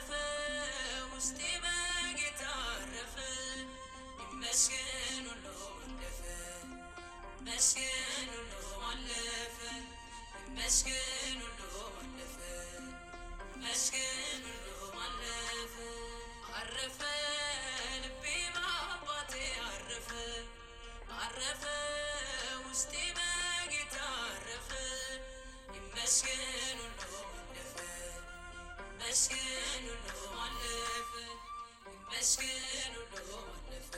አረፈ ውስጤ በጌታ አረፈ ይመስገን ሁሉ አለፈ ይመስገን ሁሉ አለፈ ይመስገን ሁሉ አለፈ ይመስገን ሁሉ አለፈ አረፈ ልቤ በአባቴ አረፈ አረፈ ውስጤ በጌታ አረፈ ይመስገን ሁሉ አለፈ ይመስገን ሁሉ አለፈ ይመስገን ሁሉ አለፈ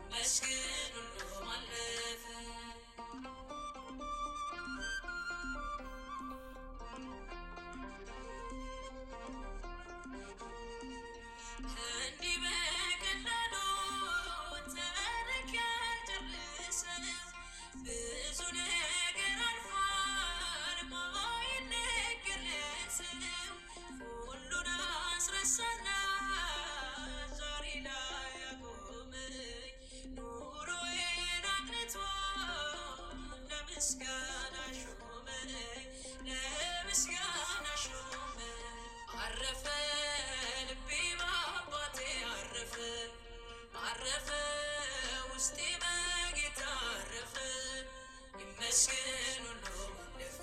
ይመስገን ሁሉ አለፈ እንዲህ በቀላሉ ታሪክ ያልጨረሰው ብዙ ነገር አልፏል ማይነገር ለሰው ሁሉን አስረሳና ዛሬ ላይ ያቆመኝ ኑሮዬን አቅንቶ ለምስጋና ሾመኝ ለምስጋና ሾመኝ አረፈ ልቤ በአባቴ አረፈ አረፈ ውስጤ በጌታ አረፈ ይመስገን ሁሉ አለፈ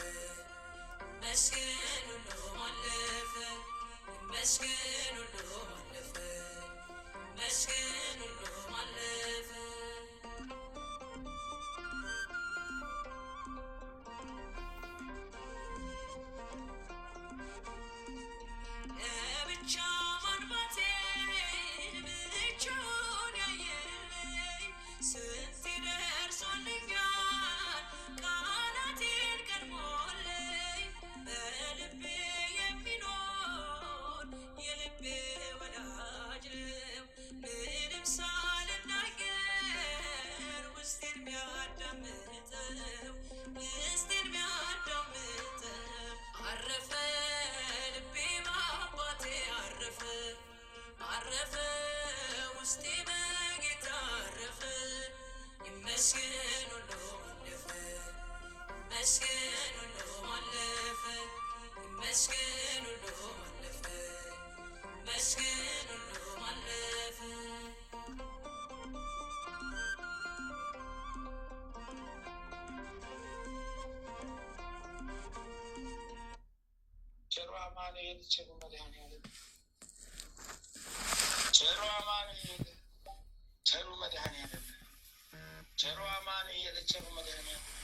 ይመስገን ሁሉ አለፈ ይመስገን ሁሉ አለፈ ይመስገን ሁሉ አለፈ ለብቻ ማንባቴን ብቻውን ያየልኝ ስንት ደርሶልኛል ቃላቴን ቀድሞልኝ በልቤ የሚኖር የልቤ ወዳጅ ነው ምንም ሳልናገር ውስጤን ሚያዳምጠው ውስጤን ሚያዳምጠው አረፈ ልቤ በአባቴ አረፈ አረፈ ውስጤ በጌታ አረፈ ይመስገን ሁሉ አለፈ ይመስገን ሁሉ አለፈ ይመስገን ሁሉ አለፈ ይመስገን ሁሉ አለፈ ቸሩ አማኑኤል ቸሩ መድኃኔዓለም ቸሩ አማኑኤል ቸሩ መድኃኔዓለም ቸሩ አማኑኤል ቸሩ መድኃኔዓለም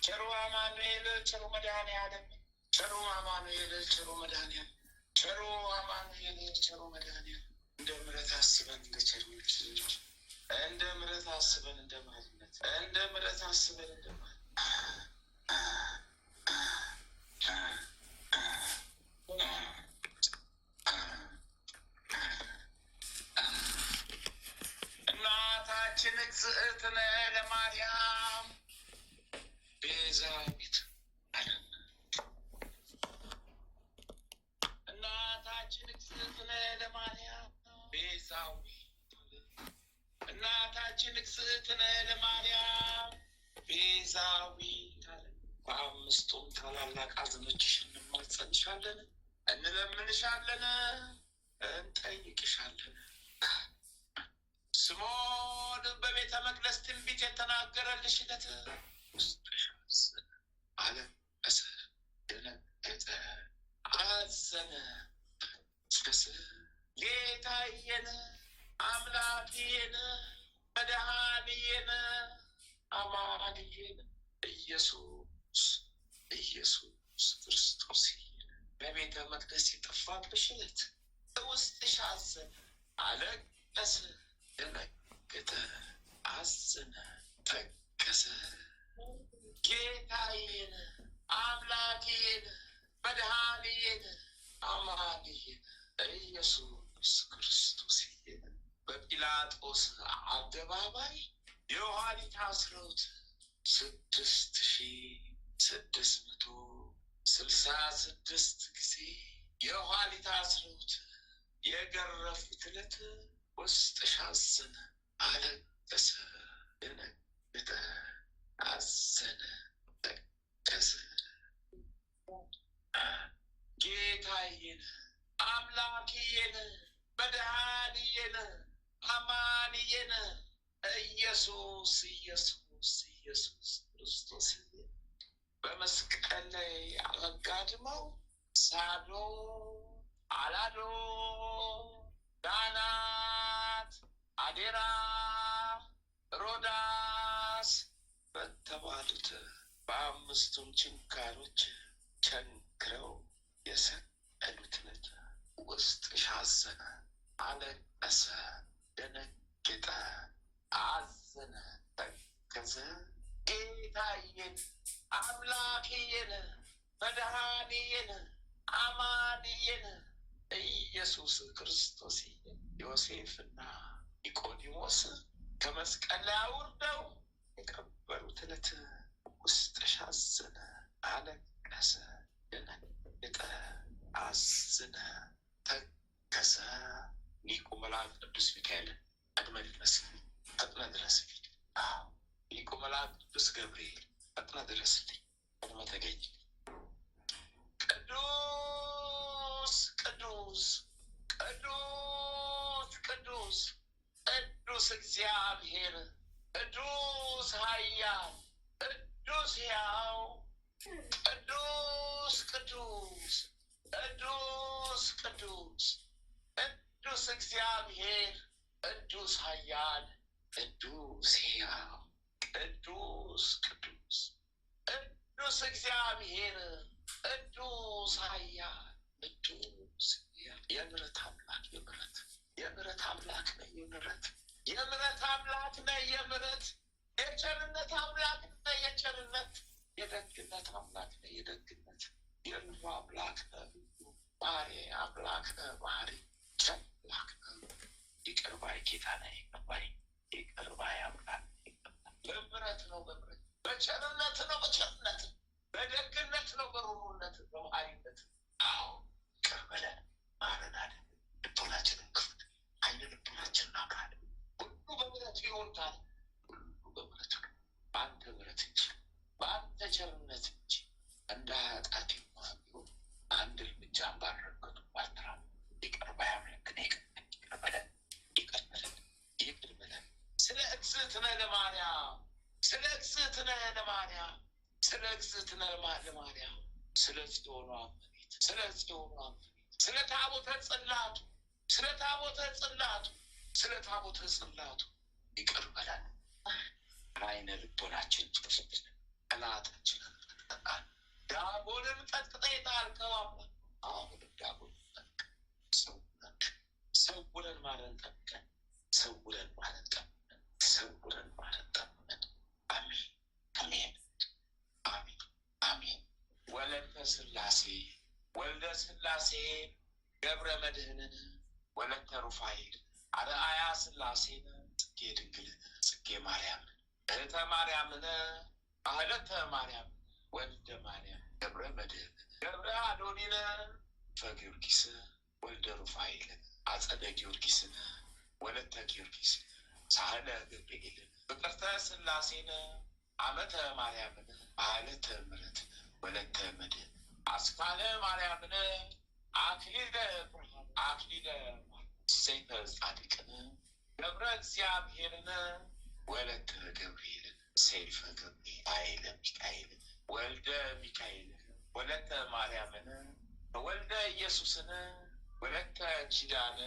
ቸሩ አማኑኤል ቸሩ መድኃኔዓለም ቸሩ አማኑኤል ቸሩ መድኃኔዓለም ቸሩ አማኑኤል ቸሩ መድኃኔዓለም እንደ ምሕረት አስበን እንደ ቸርነት እንደ ምሕረት አስበን እንደ ማልነት እንደ ምሕረት አስበን እንደ ማልነት እናታችን እግዝእትነ ለማርያም ቤዛዊት ዓለም እናታችን እግዝእትነ ለማርያም ቤዛዊት እናታችን እግዝእትነ ለማርያም ቤዛዊት ዓለም በአምስቱም ታላላቅ ሐዘኖችሽ እንማጸንሻለን፣ እንለምንሻለን፣ እንጠይቅሻለን። ስምዖን በቤተ መቅደስ ትንቢት የተናገረልሽ ዕለት ውስጥሽ አለቀሰ፣ ደነገጠ፣ አዘነ። ጌታዬን አምላኬን መድኃኒዬን አማኑኤል ኢየሱስ ክርስቶስ በቤተ መቅደስ የጠፋብሽ ዕለት ውስጥሽ አዘነ፣ አለቀሰ፣ ደነገጠ፣ አዘነ፣ ተከዘ። ጌታዬን አምላኬን መድኃኒዬን አማኑኤል ኢየሱስ ክርስቶስ በጲላጦስ አደባባይ የኋሊት አስረውት 6666 ጊዜ የኋሊት አስረውት የገረፉት ዕለት ውስጥሽ አዘነ፣ አለቀሰ፣ ደነገጠ፣ አዘነ፣ ተከዘ። ጌታዬን አምላክዬን መድኃኒዬን አማንዬን ኢየሱስ ኢየሱስ ኢየሱስ ክርስቶስ በመስቀል ላይ አጋድመው ሳዶ አላዶ ዳናት አዴራ ሮዳስ በተባሉት በአምስቱም ችንካሮች ቸንክረው የሰቀሉት ልጅ ውስጥሽ አዘነ፣ አለቀሰ፣ ደነገጠ፣ አዘነ፣ ተከዘ። ጌታዬን አምላክዬን መድኃኒዬን አማንዬን ኢየሱስ ክርስቶስ ዮሴፍና ኒቆዲሞስ ከመስቀል ላይ አውርደው የቀበሩት ዕለት ውስጥሽ አዘነ፣ አለቀሰ፣ ደነገጠ፣ አዘነ፣ ተከዘ። ሊቁ መልአክ ቅዱስ ሚካኤል ቀድመህ ድረስ፣ ፈጥነህ ድረስልኝ። ሊቁ መልአክ ቅዱስ ገብርኤል ፈጥነህ ድረስልኝ፣ ቀድመህ ተገኝ። ቅዱስ ቅዱስ ቅዱስ ቅዱስ ቅዱስ እግዚአብሔር ቅዱስ ኃያል ቅዱስ ሕያው ቅዱስ ቅዱስ ቅዱስ ቅዱስ ቅዱስ እግዚአብሔር ቅዱስ ኃያል ቅዱስ ሕያው ቅዱስ ቅዱስ ቅዱስ እግዚአብሔር ቅዱስ ኃያል ቅዱስ የምሕረት አምላክ የምሕረት አምላክ ነህ። የምሕረት አምላክ ነህ። የምሕረት የቸርነት አምላክ ነህ። የቸርነት የደግነት አምላክ ነህ። የደግነት የልዩ አምላክ ነህ። ባህሪ አምላክ ነህ። ባህሪ ቸር አምላክ ነህ። ይቅር ባይ ጌታ ነህ። ይቅር ባይ አምላክ በምሕረት ነው። በቸርነት ነው። በቸርነት በደግነት ነው። በሩሩነት በባህሪነት ይቅር በለን ማረን አለ። ልቦናችንን ክፍት አይነ ልቦናችንን አብራል። ሁሉ በምሕረት ይወርዳል። ሁሉ በምሕረት ነው። በአንተ ምሕረት እንጂ በአንተ ቸርነት እንጂ እንደ ኃጢአት ቢሆን አንድ እርምጃ ባልረገጡ ባልተራ ይቅር ባይ አምላክ ይቅር በለን ይቅር በለን ይቅር በለን። ስለ እግዝእትነ ለማርያም ስለ እግዝእትነ ለማርያም ስለ እግዝእትነ ለማርያም ስለ ጽዮኗ እመቤት ስለ ጽዮኗ እመቤት ስለ ታቦተ ጽላቱ ስለ ታቦተ ጽላቱ ስለ ታቦተ ጽላቱ ይቅር በለን። አይነ ልቦናችን ጥፍት ጠላታችንን ጠቃል ዳቦንም ጠጥተህ የጣልከው አምላክ አሁንም ዳቦን ሰውረን ማረን ጠብቀን ሰውረን ማረን ጠብቀን ሰውረን ማረን ጠብቀን። አሜን አሜን አሜን አሜን። ወለተ ሥላሴ ወልደ ሥላሴ ገብረ መድኅንን ወለተ ሩፋኤል አርአያ ሥላሴን ጽጌ ድንግልን ጽጌ ማርያምን እህተ ማርያምን አህለተ ማርያም ወልደ ማርያም ገብረ መድኅንን ገብረ አዶኒን ፈጊዮርጊስ ወልደ ሩፋኤልን አጸደ ጊዮርጊስን ወለተ ጊዮርጊስን ሳህለ ገብርኤልን ፍቅርተ ሥላሴን አመተ ማርያምን አህለተ ምሕረትን ወለተ መድኅን አስካለ ማርያምን አክሊለ ብርሃን አክሊለ ሰይፈ ጻድቅን ገብረ እግዚአብሔርን ወለተ ገብርኤልን ሰይፈ ገብርኤል ኃይለ ሚካኤልን ወልደ ሚካኤልን ወለተ ማርያምን ወልደ ኢየሱስን ወለተ ኪዳን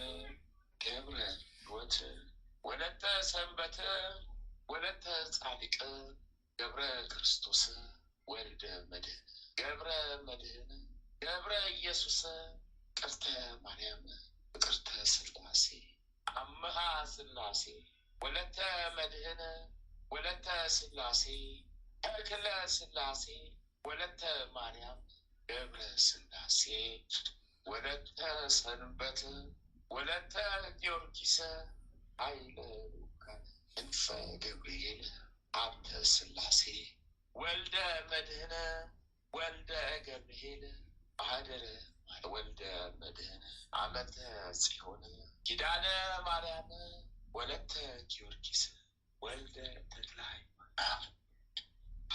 ገብረ ሕይወት ወለተ ሰንበት ወለተ ጻድቅ ገብረ ክርስቶስ ወልደ መድኅን ገብረ መድኅን ገብረ ኢየሱስ ቅርተ ማርያም ፍቅርተ ሥላሴ አምሃ ሥላሴ ወለተ መድኅን ወለተ ሥላሴ ተክለ ሥላሴ ወለተ ማርያም ገብረ ሥላሴ ወለተ ሰንበት ወለተ ጊዮርጊስ ኃይለ ሉካን እንፈ ገብርኤል ሀብተ ሥላሴ ወልደ መድኅን ወልደ ገብርኤል አደረ ወልደ መድኅን አመተ ጽዮን ኪዳነ ማርያም ወለተ ጊዮርጊስ ወልደ ተክለ ሃይማኖት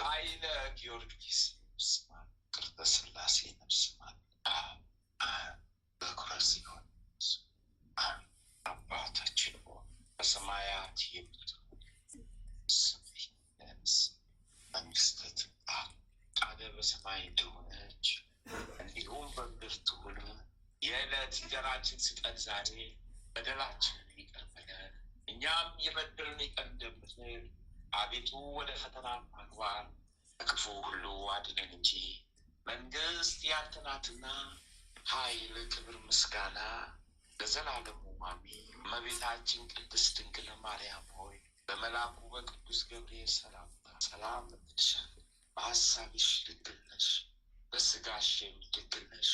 ኃይለ ጊዮርጊስ ስማ ቅርተ ሥላሴ ነፍስ ማለት በኩራሲዮን አባታችን ሆይ በሰማያት የምትኖር ስምህ ይቀደስ፣ መንግሥትህ ትምጣ፣ ፈቃድህ በሰማይ እንደሆነች እንዲሁም በምድር ትሁን። የዕለት እንጀራችንን ስጠን ዛሬ፣ በደላችንን ይቅር በለን እኛም የበደሉንን ይቅር እንደምንል፣ አቤቱ ወደ ፈተና አታግባን ከክፉ ሁሉ አድነን እንጂ መንግሥት ያንተ ናትና፣ ኃይል፣ ክብር፣ ምስጋና ለዘላለሙ አሜን። እመቤታችን ቅድስት ድንግል ማርያም ሆይ በመልአኩ በቅዱስ ገብርኤል ሰላምታ ሰላም እልሻለሁ። በሐሳብሽ ድንግል ነሽ፣ በሥጋሽም ድንግል ነሽ።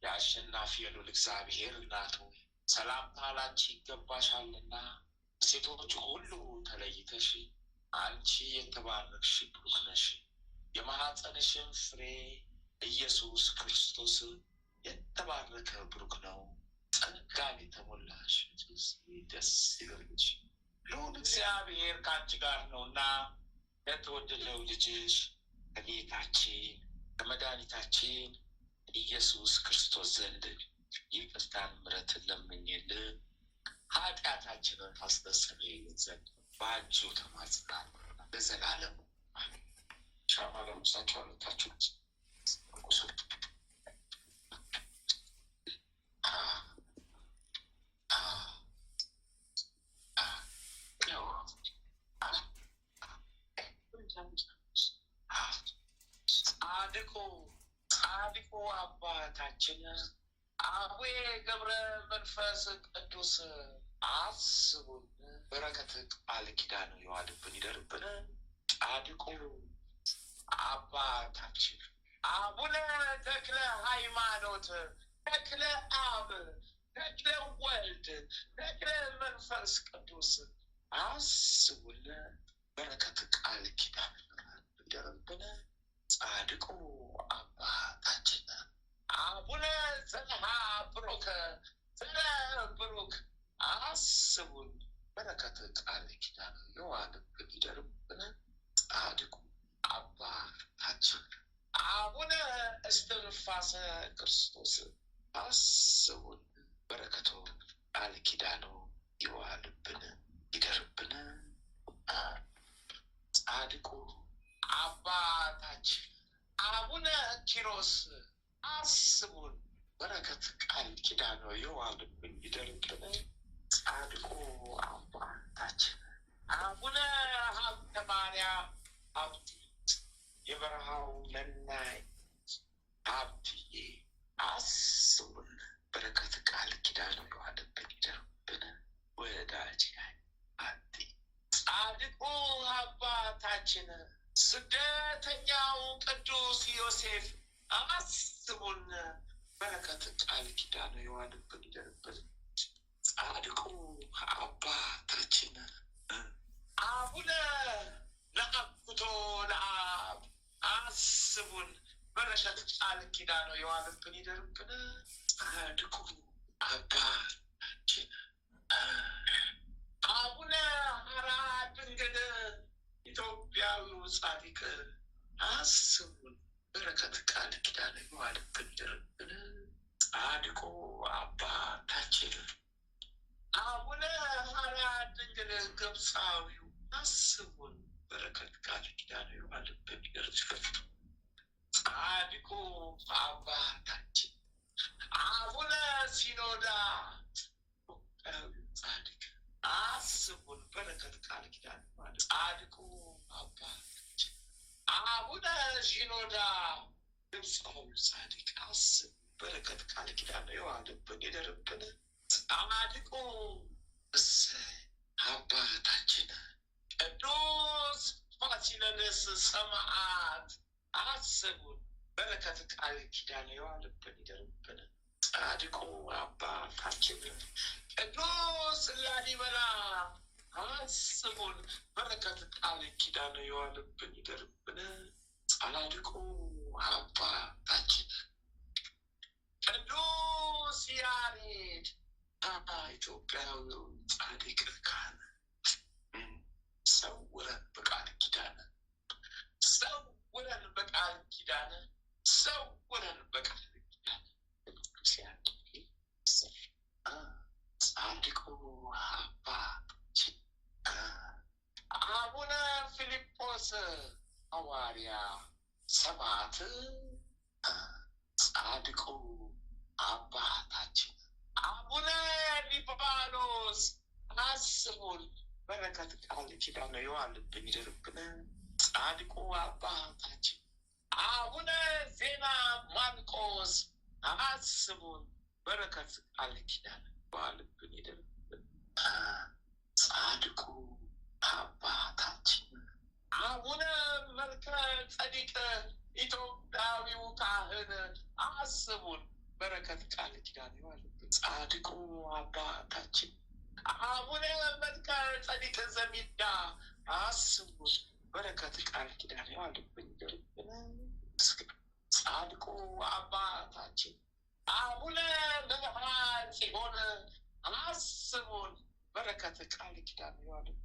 የአሸናፊ የልዑል እግዚአብሔር እናት ሆይ ሰላምታ ላንቺ ይገባሻልና፣ ሴቶች ሁሉ ተለይተሽ አንቺ የተባረክሽ ብሩክ ነሽ። የማኅፀንሽም ፍሬ ኢየሱስ ክርስቶስ የተባረከ ብሩክ ነው። ጸጋን የተሞላሽ ደስ ይበልሽ፣ ልዑል እግዚአብሔር ከአንቺ ጋር ነውና የተወደደው ልጅሽ ከጌታችን ከመድኃኒታችን ኢየሱስ ክርስቶስ ዘንድ ይቅርታን ምሕረትን ለምኝልን ኃጢአታችንን ታስተሰርይልን ዘንድ በአንቺው ተማጽናለሁ ለዘላለሙ አሜን። ሻማ ለምሳቸው አለታችሁ ቁሱ ጻድቁ አባታችን አቡነ ገብረ መንፈስ ቅዱስ አስቡን፣ በረከት ቃል ኪዳን ይዋልብን ይደርብን። ጻድቁ አባታችን አቡነ ተክለ ሃይማኖት፣ ተክለ አብ፣ ተክለ ወልድ፣ ተክለ መንፈስ ቅዱስ አስቡን፣ በረከት ቃል ኪዳን ይደርብን። ጻድቁ አባታችን አቡነ ዘርዓ ብሩክ ብሩክ አስቡን፣ በረከት ቃል ኪዳን ይዋልብን ይደርብን። ጻድቁ አባታችን አቡነ እስትንፋሰ ክርስቶስ አስቡን፣ በረከቱ ቃል ኪዳኑ ይዋልብን ይደርብን። ጻድቁ አባታችን አቡነ ኪሮስ አስቡን፣ በረከት ቃል ኪዳኑ ይዋልብን ይደርብን። ጻድቁ አባታችን አቡነ ሀብተ ማርያም ሀብቴ፣ የበረሃው መናኝ ሀብትዬ አስቡን፣ በረከት ቃል ኪዳኑ ይዋልብን ይደርብን። ወዳጅ አጤ ጻድቁ አባታችን ስደተኛው ቅዱስ ዮሴፍ አስቡን፣ በረከት ቃል ኪዳኑ ይዋልብን ይደርብን። ጻድቁ አባታችን አቡነ ለአኩቶ ለአብ አስቡን፣ በረከት ቃል ኪዳኑ ይዋልብን ይደርብን። ጻድቁ አባታችን አቡነ ሐራ ድንግል ኢትዮጵያዊው ጻድቅ አስቡን፣ በረከት ቃል ኪዳኑ ይዋልብን ይደርብን። ጻድቁ አባታችን አቡነ ሐራ ድንግል ግብፃዊው አስቡን፣ በረከት ቃል ኪዳኑ ይዋልብን ይደርብን። ጻድቁ አባታችን አቡነ ሲኖዳ ኢትዮጵያዊው ጻድቅ አስቡን፣ በረከት ቃል ኪዳኑ ይዋልብን። ጻድቁ አባታችን አቡነ ሲኖዳ ግብፃዊው ጻድቅ አስቡን፣ በረከት ቃል ኪዳኑ ይዋልብን ይደርብን። ጻድቁ እሰይ አባታችን ቅዱስ ፋሲለደስ ሰማዕት አስቡን፣ በረከት ቃል ኪዳኑ ይዋልብን ይደርብን። ጻድቁ አባታችን ቅዱስ ላሊበላ አስቡን፣ በረከት ቃል ኪዳኑ ይዋልብን ይደርብን። ጻድቁ አባታችን ቅዱስ ያሬድ ኢትዮጵያዊው ጻድቅ ካህን ሰውረን በቃል ኪዳን ሰውረን በቃል ኪዳን ሰውረን በቃል ኪዳን ጴጥሮስ ሐዋርያ፣ ሰማዕት ጻድቁ አባታችን አቡነ ሊባኖስ አስቡን። በረከት ቃል ኪዳን የዋልብን ይደርብን። ጻድቁ አባታችን አቡነ ዜና ማርቆስ አስቡን። በረከት ቃል ኪዳን የዋልብን ይደርብን። ጻድቁ አባታችን አቡነ መልከ ጸዲቅ ኢትዮጵያዊው ካህን አስቡን። በረከት ቃል ኪዳን የዋልብን። ጻድቁ አባታችን አቡነ መልከ ጸዲቅ ዘሚዳ አስቡን። በረከት ቃል ኪዳን የዋልብን ይደርብን። ጻድቁ አባታችን አቡነ መልሃ ጽዮን አስቡን። በረከት ቃል ኪዳን የዋልብን።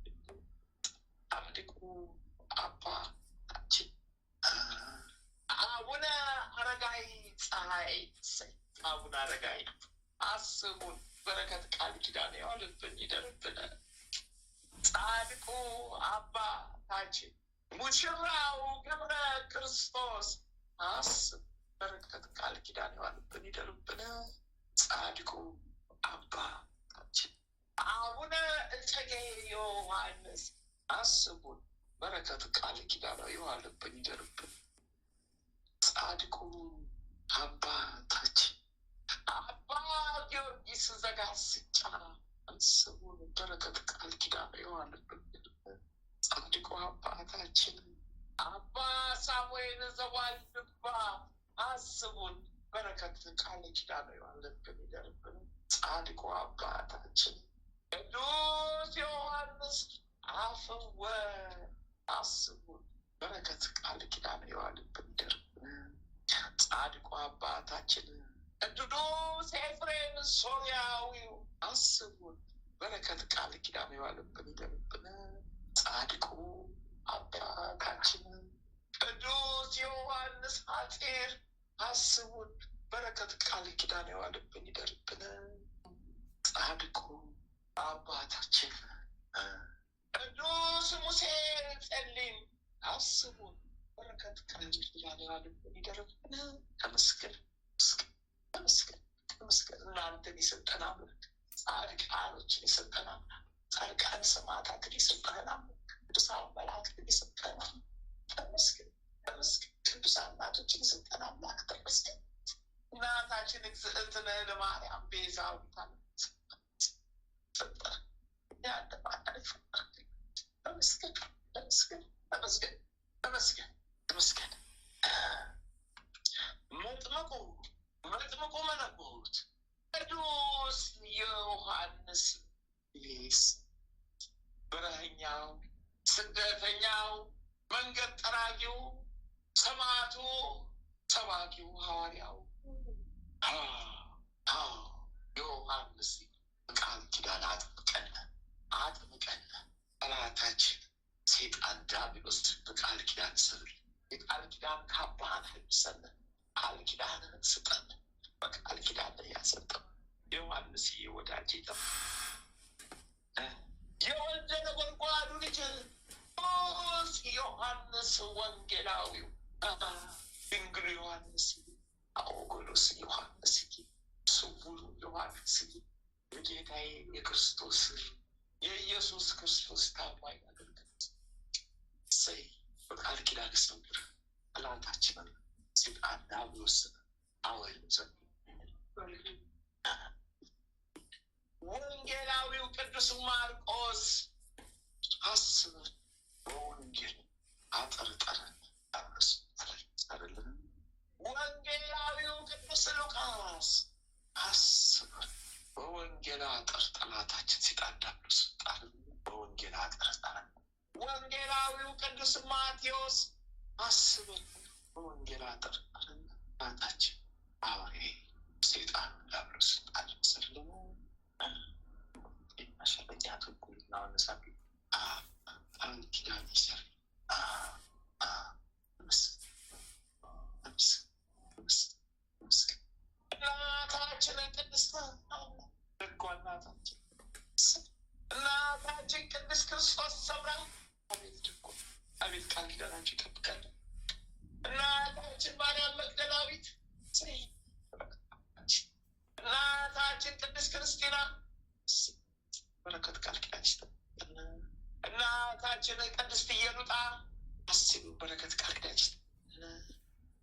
ጻድቁ አባታችን አቡነ አረጋይ ፀሐይ፣ አቡነ አረጋይ አስቡን። በረከት ቃል ኪዳን የዋልብን ይደርብን። ጻድቁ አባታችን ሙሽራው ገብረ ክርስቶስ አስቡን። በረከት ቃል ኪዳን የዋልብን ይደርብን። ጻድቁ አባታችን አቡነ እጨጌ ዮሐንስ አስቡን። በረከት ቃል ኪዳን የዋልብን ይደርብን። ጻድቁ አባታችን አባ ጊዮርጊስ ዘጋስጫ አስቡን። በረከት ቃል ኪዳን የዋልብን ይደርብን። ጻድቁ አባታችን አባ ሳሙኤል ዘዋልድባ አስቡን። በረከት ቃል ኪዳን የዋልብን ይደርብን። ጻድቁ አባታችን ቅዱስ ዮሐንስ አፈወ አስቡን። በረከት ቃል ኪዳን የዋልብን ይደርብን። ጻድቁ አባታችን ቅዱስ ኤፍሬም ሶርያዊው አስቡን። በረከት ቃል ኪዳን የዋልብን ይደርብን። ጻድቁ አባታችን ቅዱስ ዮሐንስ ሐጺር አስቡን። በረከት ቃል ኪዳን የዋልብን ይደርብን። ጻድቁ አባታችን ቅዱስ ሙሴ ጸሊም አስቡን። በረከት ቃል ኪዳን የዋልብን ይደርብን። ተመስገን ተመስገን ተመስገን። እናንተን የሰጠን አምላክ፣ ጻድቃኖችን የሰጠን አምላክ፣ ጻድቃን ሰማዕታትን የሰጠን አምላክ፣ ቅዱሳን መላእክትን የሰጠን አምላክ ተመስገን ተመስገን። ቅዱሳን እናቶችን የሰጠን አምላክ ተመስገን። እናታችን እግዝእትነ ለማርያም ቤዛዊተ ፈጠረ ተመስገን ተመስገን ተመስገን ተመስገን ተመስገን። መጥምቁ መለኮት ቅዱስ ዮሐንስ ሊስ በረኸኛው፣ ስደተኛው፣ መንገድ ጠራጊው፣ ሰማዕቱ፣ ሰባኪው፣ ሐዋርያው ዮሐንስ ቃል ኪዳን አጥምቀን ጠላታችን ሴጣን ዲያብሎስ በቃል ኪዳን ስር የቃል ኪዳን ካባህን ልብሰን ቃል ኪዳንን ስጠን። በቃል ኪዳን ያሰጠን ዮሐንስ ወዳጅ የወልደ ነጎድጓዱ ልጅ ቅዱስ ዮሐንስ ወንጌላዊው ድንግል ዮሐንስ አውጎሎስ ዮሐንስ ስውሩ ዮሐንስ የጌታዬ የክርስቶስ የኢየሱስ ክርስቶስ ታማኝ አገልጋይ ሰይ በቃል ኪዳን ሰምር ጠላታችንን ሴጣን ዲያብሎስን አወይም ዘንድ ወንጌላዊው ቅዱስ ማርቆስ አስበን በወንጌል አጠርጠረን አርስ አይደለም። ወንጌላዊው ቅዱስ ሉቃስ አስበን በወንጌል አጠር ጠላታችን ሴጣን ዲያብሎስ ጣልን። በወንጌል አጠርጠረን። ወንጌላዊው ቅዱስ ማቴዎስ አስበን በወንጌል አጠርጠረን ጠላታችን አውሬ ሴጣን ዲያብሎስ ጣልን። ሰልሙ ማሸለጃቱ ኩልና ወነሳቢ ቃል ኪዳን ይሰር እናታችንን ቅድስት ደጓ እናታችን ቅድስት ክርስቶስ ሰምራ አቤት ድጎ አቤት ቃል ኪዳናችሁ ይጠብቃል። እናታችን ማርያም መግደላዊት፣ እናታችን ቅድስት ክርስቲና በረከት ቃል ኪዳን ይስጠብቃል። እናታችን ቅድስት ኢየሉጣ አስቡ በረከት ቃል ኪዳን ይስጠብቃል።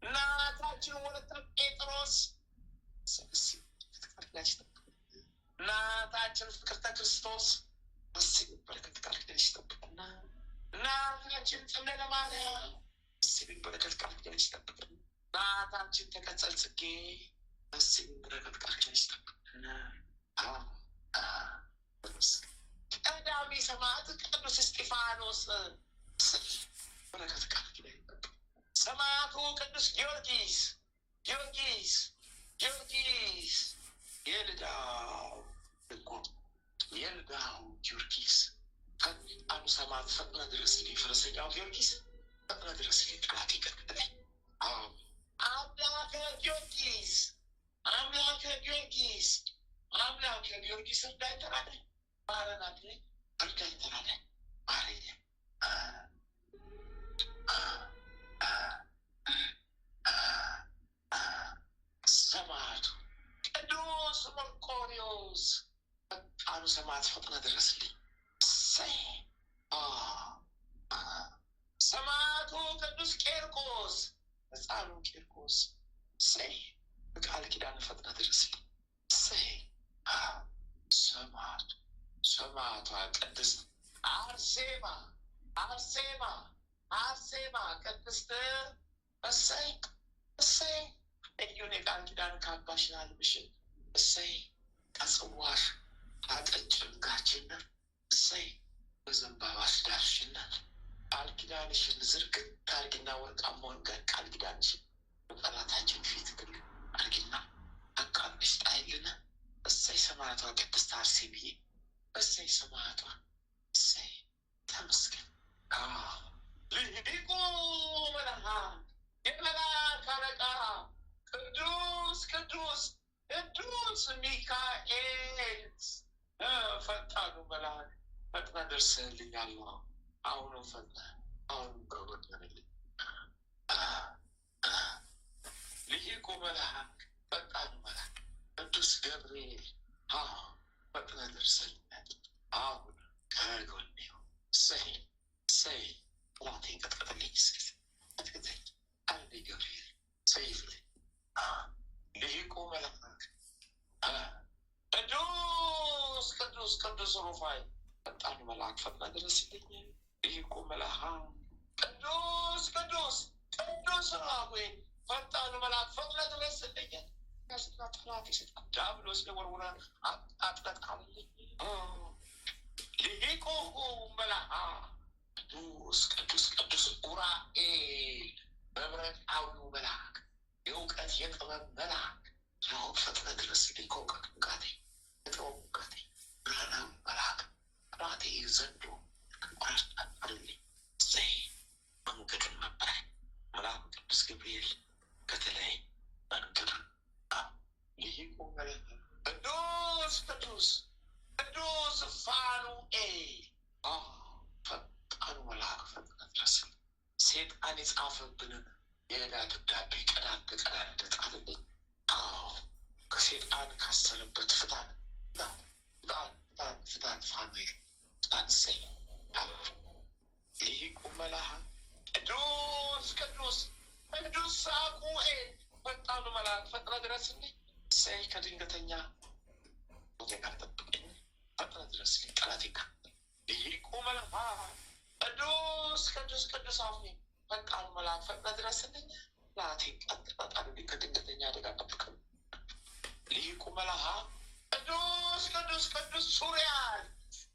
እናታችን ወለተ ጴጥሮስ ቃል ኪዳን ይስጠብቃል። እናታችን ፍቅርተ ክርስቶስ አስቡ በረከት ቃል ኪዳን ይስጠብቃል። እናታችን ጽምደለ ማርያም አስቡ በረከት ቃል ኪዳን ይስጠብቃል። እናታችን ተቀጸል ጽጌ አስቡ በረከት ቃል ኪዳን ይስጠብቃል። ቀዳሚ ሰማዕት ቅዱስ እስጢፋኖስ በረከት ቃል ኪዳን ይስጠብቃል። ሰማዕቱ ቅዱስ ጊዮርጊስ የልዳው ጊዮርጊስ ፈጣኑ ሰማዕት ፈጥነ ድረስልኝ፣ ፈረሰኛው ጊዮርጊስ ፈጥነ ድረስልኝ፣ ጠላቴ ቀጥቅጠኝ። አምላከ ጊዮርጊስ እንዳይተራዳኝ ማረናት እንዳይተራዳኝ ማረኝ። ሰማዕቱ ቅዱስ መርቆሬዎስ ፈጣኑ ሰማዕት ፈጥነ ድረስልኝ። ሰማዕቱ ቅዱስ ቄርቆስ ሕፃኑ ቄርቆስ በቃል ኪዳን ፈጥነ ድረስልኝ። ሰማዕቷ ቅድስት አርሴማ ቅድስት እዩን የቃል ኪዳን ካባሽን አልብሽን ከጽዋሽ አጠጭንጋችንን በዘንባባ አስዳርሽንን ቃል ኪዳንሽን ዝርግት ታርጊና ወርቃማውን ጋር ቃል ኪዳንሽን በጠላታችን ፊት ግን አርጊና አቃብሽ ጣይልን። ሰማዕቷ ቅድስት አርሴምዬ ሰማዕቷ ተመስገን። ሊቁ መልአክ የመልአክ አለቃ ቅዱስ ሚካኤል ፈጣኑ መልአክ ፈጥነ ደርሰህልኛል። አሁንም ከወደንልኝ ሊቁ መልአክ ፈጣኑ መልአክ ቅዱስ ገብርኤል ፈጥነ ደርሰህልኛል። አሁን ከጎኔው ጠላቴን ቀጥቀጥልኝ፣ ቀጥቅጠኝ። አንዴ ገብርኤል ሰይፍልኝ። ሊቁ መልአክ ቅዱስ ሩፋኤል ፈጣኑ መልአክ ፈጥነ ድረስልኝ። ሊቁ መልአክ ቅዱስ ራጉኤል ፈጣኑ መልአክ ፈጥነ ድረስልኝ። ጠላት ይሰጣል ዲያብሎስ ለወርውራ አጥለጣልኝ። ሊቁ መልአክ ቅዱስ ኡራኤል መብረቃዊው መልአክ የእውቀት የጥበብ መልአክ ፈጥነ ድረስልኝ። ከእውቀት ሙቃቴ የጥበብ ሙቃቴ ብርሃናዊ መልአክ ጠላቴ ዘንዶ አልልኝ። መንገድን መብራኝ መልአኩ ቅዱስ ገብርኤል ከተለይ መንገድን ሊቁ መልአክ ቅዱስ ፋኑኤል ፈጣኑ መልአክ ፈጥነ ድረስልኝ። ሴጣን የጻፈብንን የዕዳ ደብዳቤ ቀዳደ ጣልልኝ። ከሴጣን ካሰረበት ፍታን ፋኑኤል ፍታን። ሊቁ መልአክ ቅዱስ ሳሙኤል ፈጣኑ መልአክ ፈጥነ ድረስልኝ። ከድንገተኛ ጋር ጠብቀኝ፣ ፈጥነ ድረስልኝ። ጠላቴ ሊቁ መልአክ ቅዱስ አፍኒን ፈጣኑ መልአክ ፈጥነ ድረስልኝ። ጠላቴን ቀጥቅጠኝ፣ ከድንገተኛ አደጋ ጠብቀኝ። ሊቁ መልአክ ቅዱስ ሱሪያል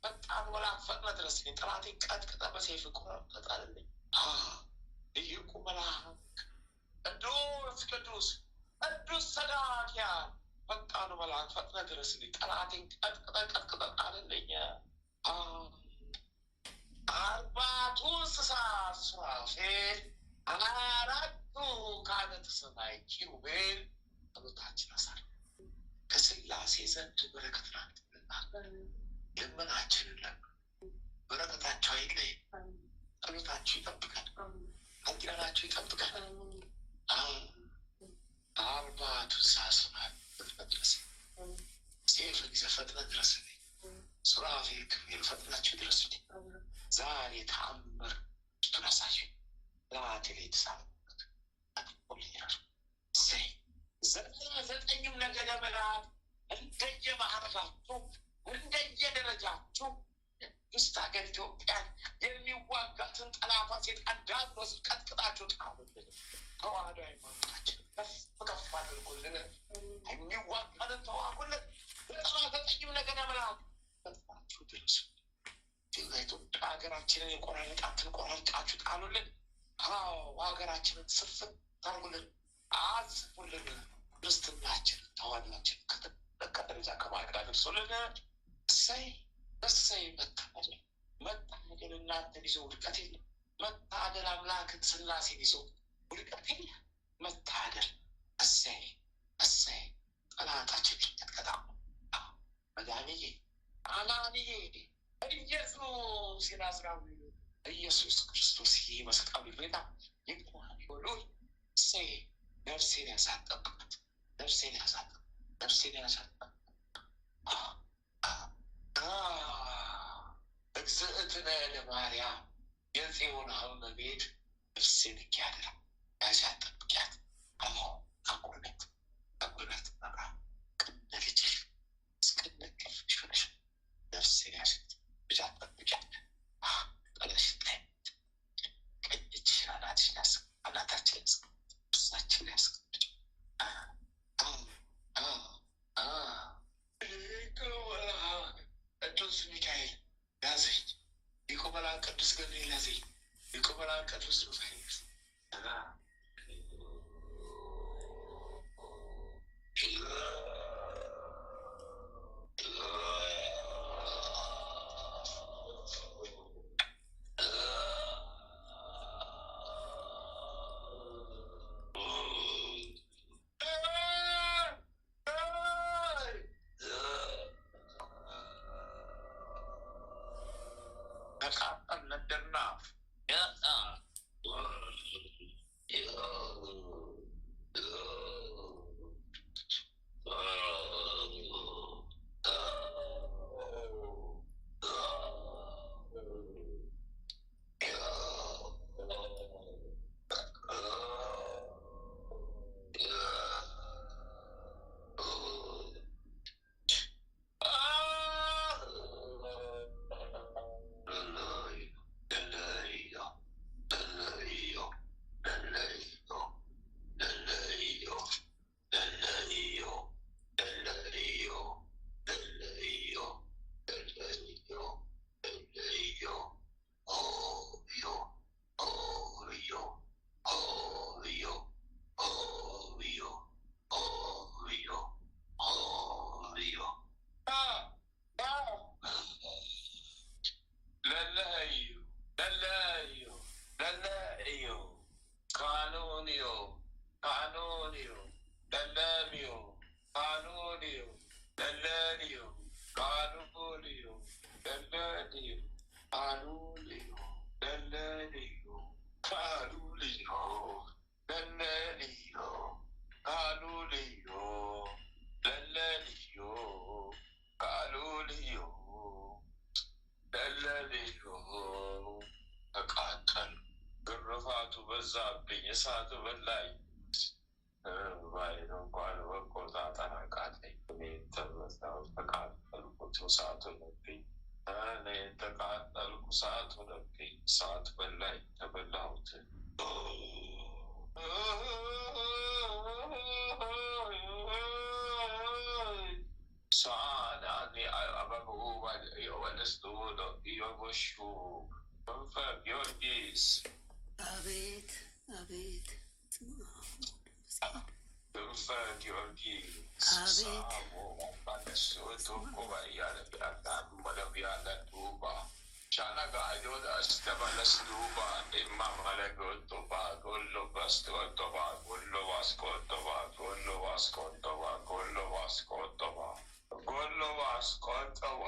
ፈጣኑ መልአክ ፈጥነ ድረስልኝ። ጠላቴን ቀጥቅጠ በሰይፍ ቆረጥልኝ። ሊቁ መልአክ ቅዱስ ሰዳክያን ፈጣኑ መልአክ ፈጥነ ድረስልኝ። ጠላቴን ቀጥቅጠ ጣልልኝ። አርባቱ እንስሳ ሱራፌል አራቱ ካህናተ ሰማይ ኪሩቤል ጸሎታችን አሳር ከሥላሴ ዘንድ በረከት ናት። ልመናችንን በረከታቸው አይለይ። ጸሎታችን አኪራናችሁ ይጠብቃል። አኪራናችሁ ይጠብቃል። አርባቱ ሳስናል ድረስ ሴፍ ጊዜ ፈጥነ ድረስ ሱራፌል ክፍል ፈጥናችሁ ድረስ ዛሬ ተአምር ትነሳሽ ላትሌት ሳበት አትቆልኛል። ዘጠኝም ነገደ መላእክት እንደየማዕረጋችሁ እንደየደረጃችሁ ውስጥ ሀገር ኢትዮጵያን የሚዋጋትን ጠላቷ ሴጣን ዲያብሎስ ቀጥቅጣችሁ ጣሉልን። ተዋህዶ ሃይማኖታችን ከፍ ከፍ አድርጉልን። የሚዋጋንን ተዋጉልን። ዘጠኝም ነገደ መላእክት ፈጥናችሁ ድረሱ። ኢትዮጵያ ሀገራችንን የቆራረጣትን ቆራርጣችሁ ጣሉልን። ሀገራችንን ስፍት ታርጉልን፣ አጽፉልን። ክርስትናችንን ተዋህዶአችንን ከተጠቀ ደረጃ ከማድረግ አድርሶልን። እሰይ እሰይ መታደል መታደል እናንተን ይዞ ውድቀት የለም። መታደል አምላክን ስላሴን ይዞ ውድቀት የለም። መታደል እሰይ እሰይ ጠላታችን ሊቀጥቀጣ መድኃኒዬ አማንዬ ኢየሱስ የናዝራዊ ኢየሱስ ክርስቶስ ይህ መስቀሉ ጌታ ይቆማል ይሉ እሰይ ነፍሴን ያሳጠቅበት ነፍሴን ያሳጠቅ ነፍሴን ያሳጠቅ እግዝእትነ ለማርያም የጽዮን እመቤት ነፍሴን እያደራ ያሳጠቅያት አቁነት አቁነት በቃ ቅነ ልጅሽ እስከነ ቀፍሽ ሆነሽ ነፍሴን ያሳጠቅ ብቻ ጠብቂያት ጠለሽ ላይ ቀኝ እጅሽን አናትሽን ያስቀ አናታችን ያስቀ እሳችን ያስቀምጭ ቅዱስ ሚካኤል ያዘኝ፣ ሊቀ መላእክት ቅዱስ ገብርኤል ያዘኝ፣ ሊቀ መላእክት ቅዱስ ሩፋኤል በዛብኝ እሳት በላይ ባይነው እንኳን መቆጣጠር አቃተኝ። እኔ ተቃጠልኩት እሳት ሆነብኝ። እኔ ተቃጠልኩ እሳት ሆነብኝ። እሳት በላይ ተበላሁት። ሳናኒ አበቡ ወለስቱ የቦሹ መንፈቅ ጊዮርጊስ አቤት አቤት መንፈቅ ጊዮርጊስ ሳሞ ባለሱ ቶኮባ እያለ ቢያዳም መለቢያለ ዱባ ሻናጋ አይዶዳ ስተመለስ ዱባ ኢማ መለጎቶባ ጎሎ በስቶቶባ ጎሎ ዋስኮቶባ ጎሎ ዋስኮቶባ ጎሎ ዋስኮቶባ ጎሎ ዋስኮቶባ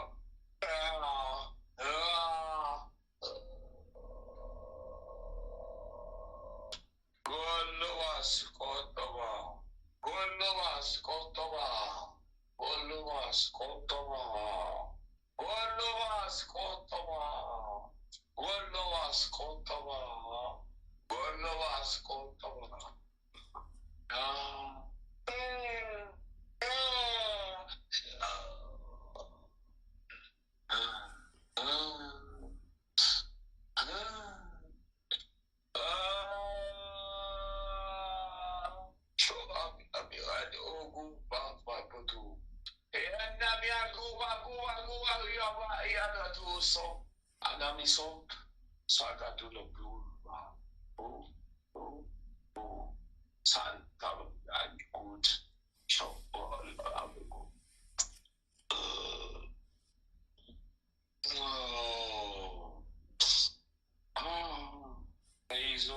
ተይዞ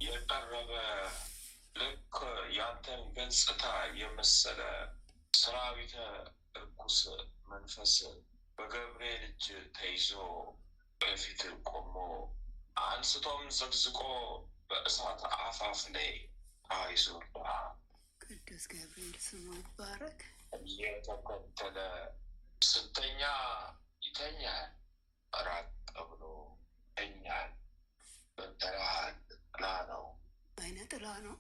የቀረበ ልክ ያንተን ገጽታ የመሰለ ሰራዊተ እርኩስ መንፈስ በገብርኤል እጅ ተይዞ በፊት ቆሞ አንስቶም ዘግዝቆ በእሳት አፋፍ ላይ አይዞልሃል። ቅዱስ ገብርኤል ስሙ ይባረክ። እየተከተለ ስተኛ ይተኛል፣ ራቅ ብሎ ይተኛል። በተራህል ጥላ ነው፣ አይነ ጥላ ነው፣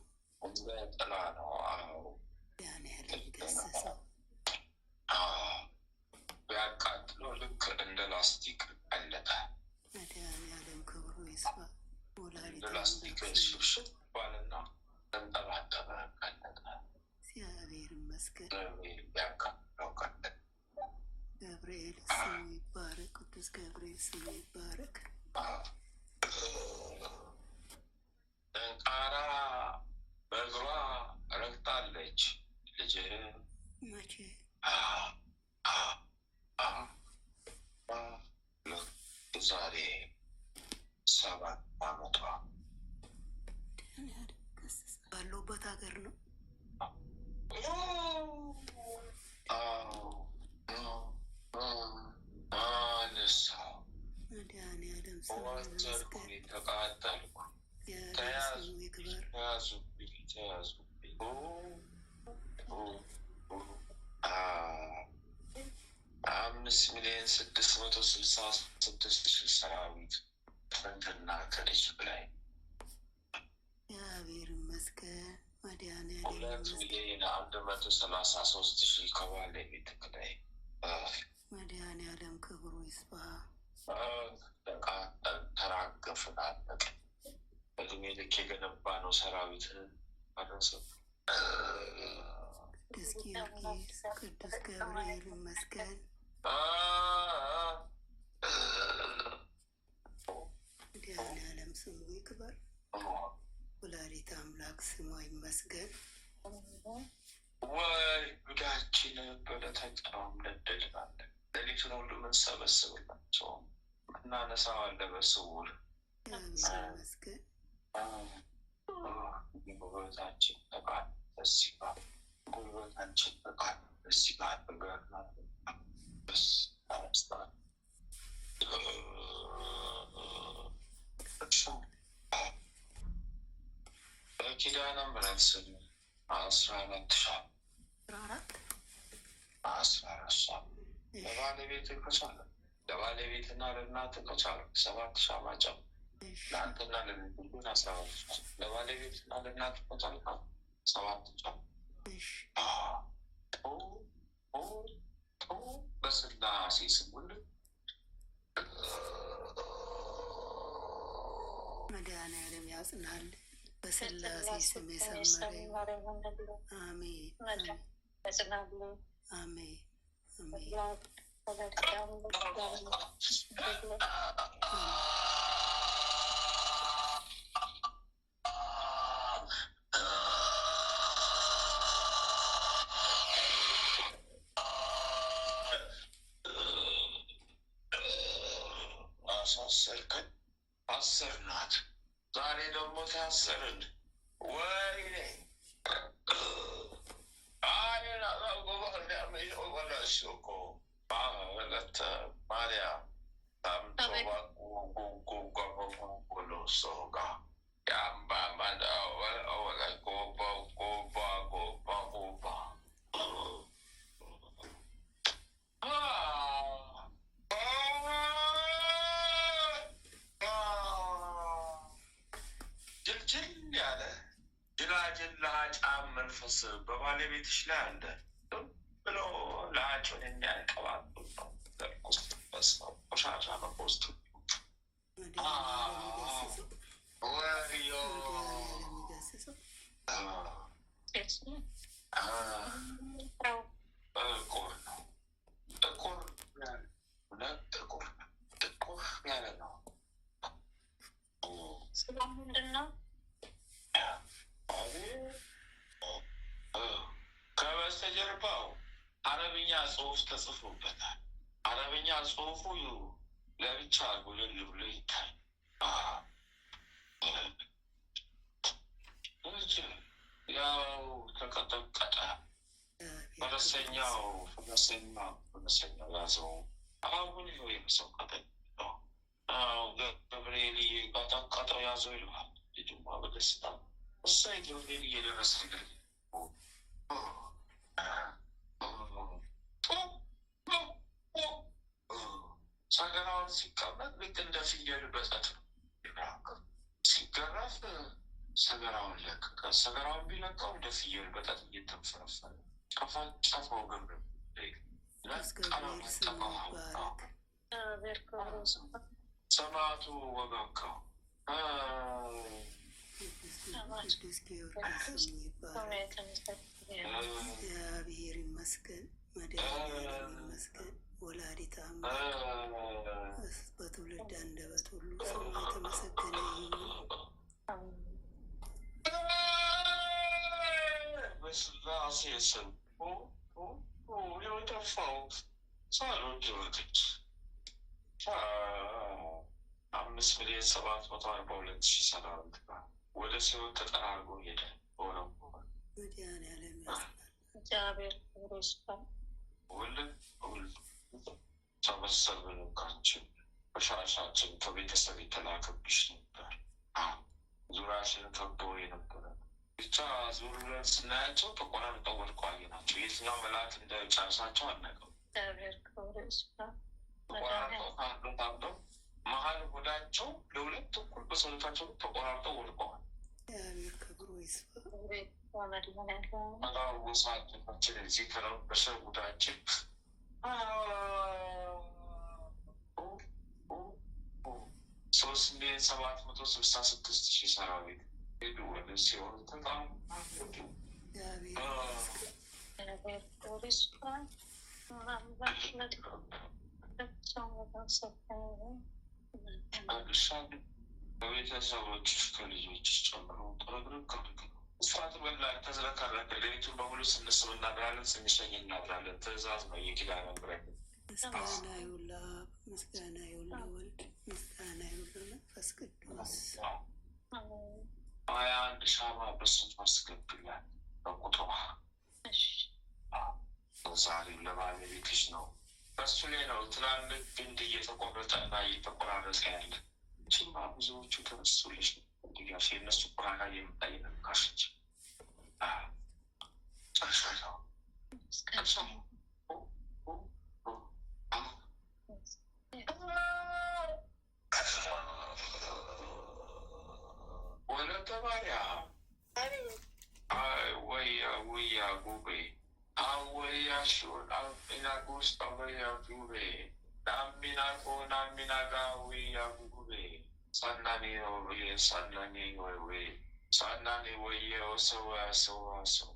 ጥላ ነው። አዎ ያን ያለ ገሰሰው ቢያቃጥለው ልክ እንደ ላስቲክ ቀለጠ። መድኃኒዓለም ክብሩ ይስፋ። እንደ ላስቲክ ሽብሽብ ባልና ተንጠባጠበ፣ ቀለጠ። እግዚአብሔር ይመስገን። ቢያቃጥለው ቀለጠ። ገብርኤል ስሙ ይባረክ። ቅዱስ ገብርኤል ስሙ ይባረክ። ደንቃራ በእግሯ ረግጣለች። ልጅህን መቼ ዛሬ 7 ዓመቷ ባለሁበት ሀገር ነው። አነሳው መድኃኒዓለም ስሙ ወተርኩኝ፣ ተቃጠልኩ። ስሙ ይክበር። ተያዙብኝ። 5,666,000 ሰራዊት ከንትና ከልጅ በላይ እግዚአብሔር ይመስገን። መድኃኒዓለም 2,133,000 ከባለቤትህ ላይ መድኃኒዓለም ክብሩ ይስፋ። ተራገፍን፣ አለቀ። በእድሜ ልክ የገነባ ነው ሰራዊትን አረሰ። ቅዱስ ጊዮርጊስ ቅዱስ ገብርኤል ይመስገን። መድኃኒዓለም ስሙ ይክበር። ወላዲተ አምላክ ስሟ ይመስገን። ወይ ጉዳችን በለተጫውም ነደድናለን። ሌሊቱን ሁሉ ምንሰበስብላቸው እናነሳዋለን በስውር። እግዚአብሔር ይመስገን። ጉልበታችን ተቃል በዚህ ጋር ጉልበታችን ተቃል በዚህ ጋር በገርና በስ አመስታል በኪዳነ ምሕረት ስም 14,000 ለባለቤት ከቻለ ለባለቤትና ለእናት ከቻለ 7,000 ማጨም ለአንተና ለሚሉን 12 ለባለቤትና ለእናት ከቻለ 7,000 በስላሴ ስሙን መድኃኒዓለም ያጽናል። በስላሴ ስም የሰመረ አሜን አሜን አሜን። አሳሰርከን፣ አሰርናት። ዛሬ ደግሞ ታሰርን። ወይኔ ማርያም የወዳጅን ለሀጫም መንፈስ በባለቤትሽ ላይ አለ ብሎ ለሀጩን የሚያንቀባሉ ነው። ነው ቆሻሻ ነው ውስጡ ወዮ ጥቁር ነው። ጥቁር ያለ ነው። ምንድን ነው? ከበስተጀርባው አረብኛ ጽሑፍ ተጽፎበታል። አረብኛ ጽሑፉ ለብቻ ጉልል ብሎ ይታይ። ያው ተቀጠቀጠ። ፈረሰኛው ያዘው። አሁን ይኸው የመሰቀጠ ገብርኤል ቀጠቀጠው ያዘው ይለዋል። ልጁማ በደስታ እሳይ ገብርኤል እየደረሰ ሰገራውን ሲቀመጥ ልክ እንደ ፍየል በጠት ነው ሲገረፍ ሰገራውን ለቀቀ። ሰገራውን ቢለቀው እንደ ፍየል በጠት እየተንፈረፈረ ከፋጫፈው ገብረ ሰማዕቱ ወጋካው እግዚአብሔር ይመስገን፣ መድኃኒዓለም ይመስገን። ወላዲተ አምላክ በትውልድ አንደበት ሁሉ ስሙ የተመሰገነ ይሁን። በስላሴ ስም የጠፋው ሳሎን ድረገች 5,742,000 ሰራዊት ወደ ሲሆን ተጠራርጎ ሄደ። ሆነው መድኃኒዓለም ያጽናል። እግዚአብሔር ክብር ይስፋ። ሰበሰብን ካችን በሻሻችን ከቤተሰብ የተላከብሽ ነበር። ዙሪያችን ከቦ የነበረ ብቻ ዙሪያን ስናያቸው ተቆራርጠው ወድቀው አየናቸው። የትኛው መልአክ እንደ ጨርሳቸው አናውቅም። እግዚአብሔር ክብር ይስፋ። ተቆራርጠው ታርደው መሀል ሆዳቸው ለሁለት እኩል በሰውነታቸው ተቆራርጠው ወድቀዋል። እግዚአብሔር ክብሩ ይስፋ። ወሳችን እዚህ ከረበሸ ጉዳችን 3,766,000 ሰራዊት ሄዱ ወደ ሲሆን ተጣም በቤተሰቦች ከልጆች ጨምሮ ጥርግርግ ስፋት በላ ተዝረከረከ። ሌሊቱን በሙሉ ስንስብ እናድራለን፣ ስንሸኝ እናድራለን። ትእዛዝ ነው የኪዳነ ምሕረት። ምስጋና ይሁን ለአብ፣ ምስጋና ይሁን ለወልድ፣ ምስጋና ይሁን ለመንፈስ ቅዱስ። 21 ሻማ በስንት አስገብላል በቁጥሯ። ዛሬም ለባለቤትሽ ነው። በሱ ላይ ነው ትላልቅ ግንድ እየተቆረጠ እና እየተቆራረጠ ያለ። ችማ ብዙዎቹ ተነሱልሽ ድጋሽ የእነሱ ቁራጋ የምታይ ነካሽች ጨርሻለሁ። ወለተ ማርያም ወያ ጉቤ አወያ ሹን አሚናጎስ አወያ ጉቤ ናሚናቆ ናሚናጋ ወያ ጉቤ ሳናኔ ወይ ሳናኔ ወይ ሳናኔ ወየ ሰዋ ሰዋ ሰው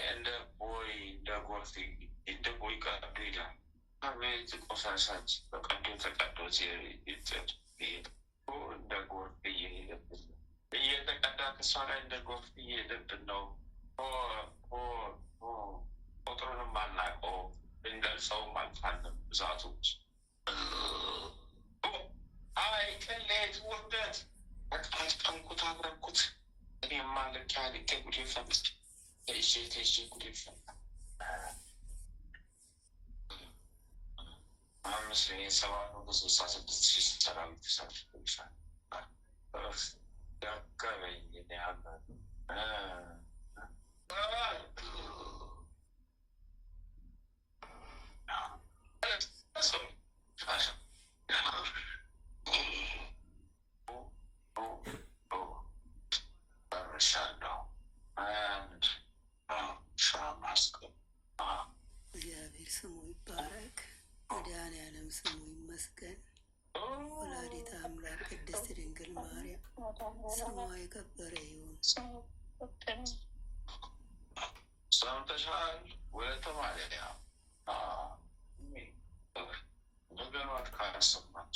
እንደ ቦይ እንደ ጎርፍ እንደ ቦይ ቀዶ ይላል። አቤት ቆሻሻች በቀዶ ተቀዶ እንደ ጎርፍ እየሄደብን እየተቀዳ ክሷ ላይ እንደ ጎርፍ እየሄደብን ነው። ቁጥሩንም አናውቀው ብንገልጸውም አልፋንም ብዛቶች። አይ ቅሌት፣ ውርደት አጥቀምኩት አብረኩት። እኔማ ልክ ያልቄ ጉዴ ፈምስ ተይዤ ጉዴ ፈም 5,766,000 ሰራዊት ተሳትፎልሻል። ያገበኝ ያለ ስሙ ይባረክ። መድኃኔዓለም ስሙ ይመስገን። ወላዲተ አምላክ ቅድስት ድንግል ማርያም ስሟ የከበረ ይሁን። ሰምተሻል? ወለተ ማርያም ነገሯት ካልሰማች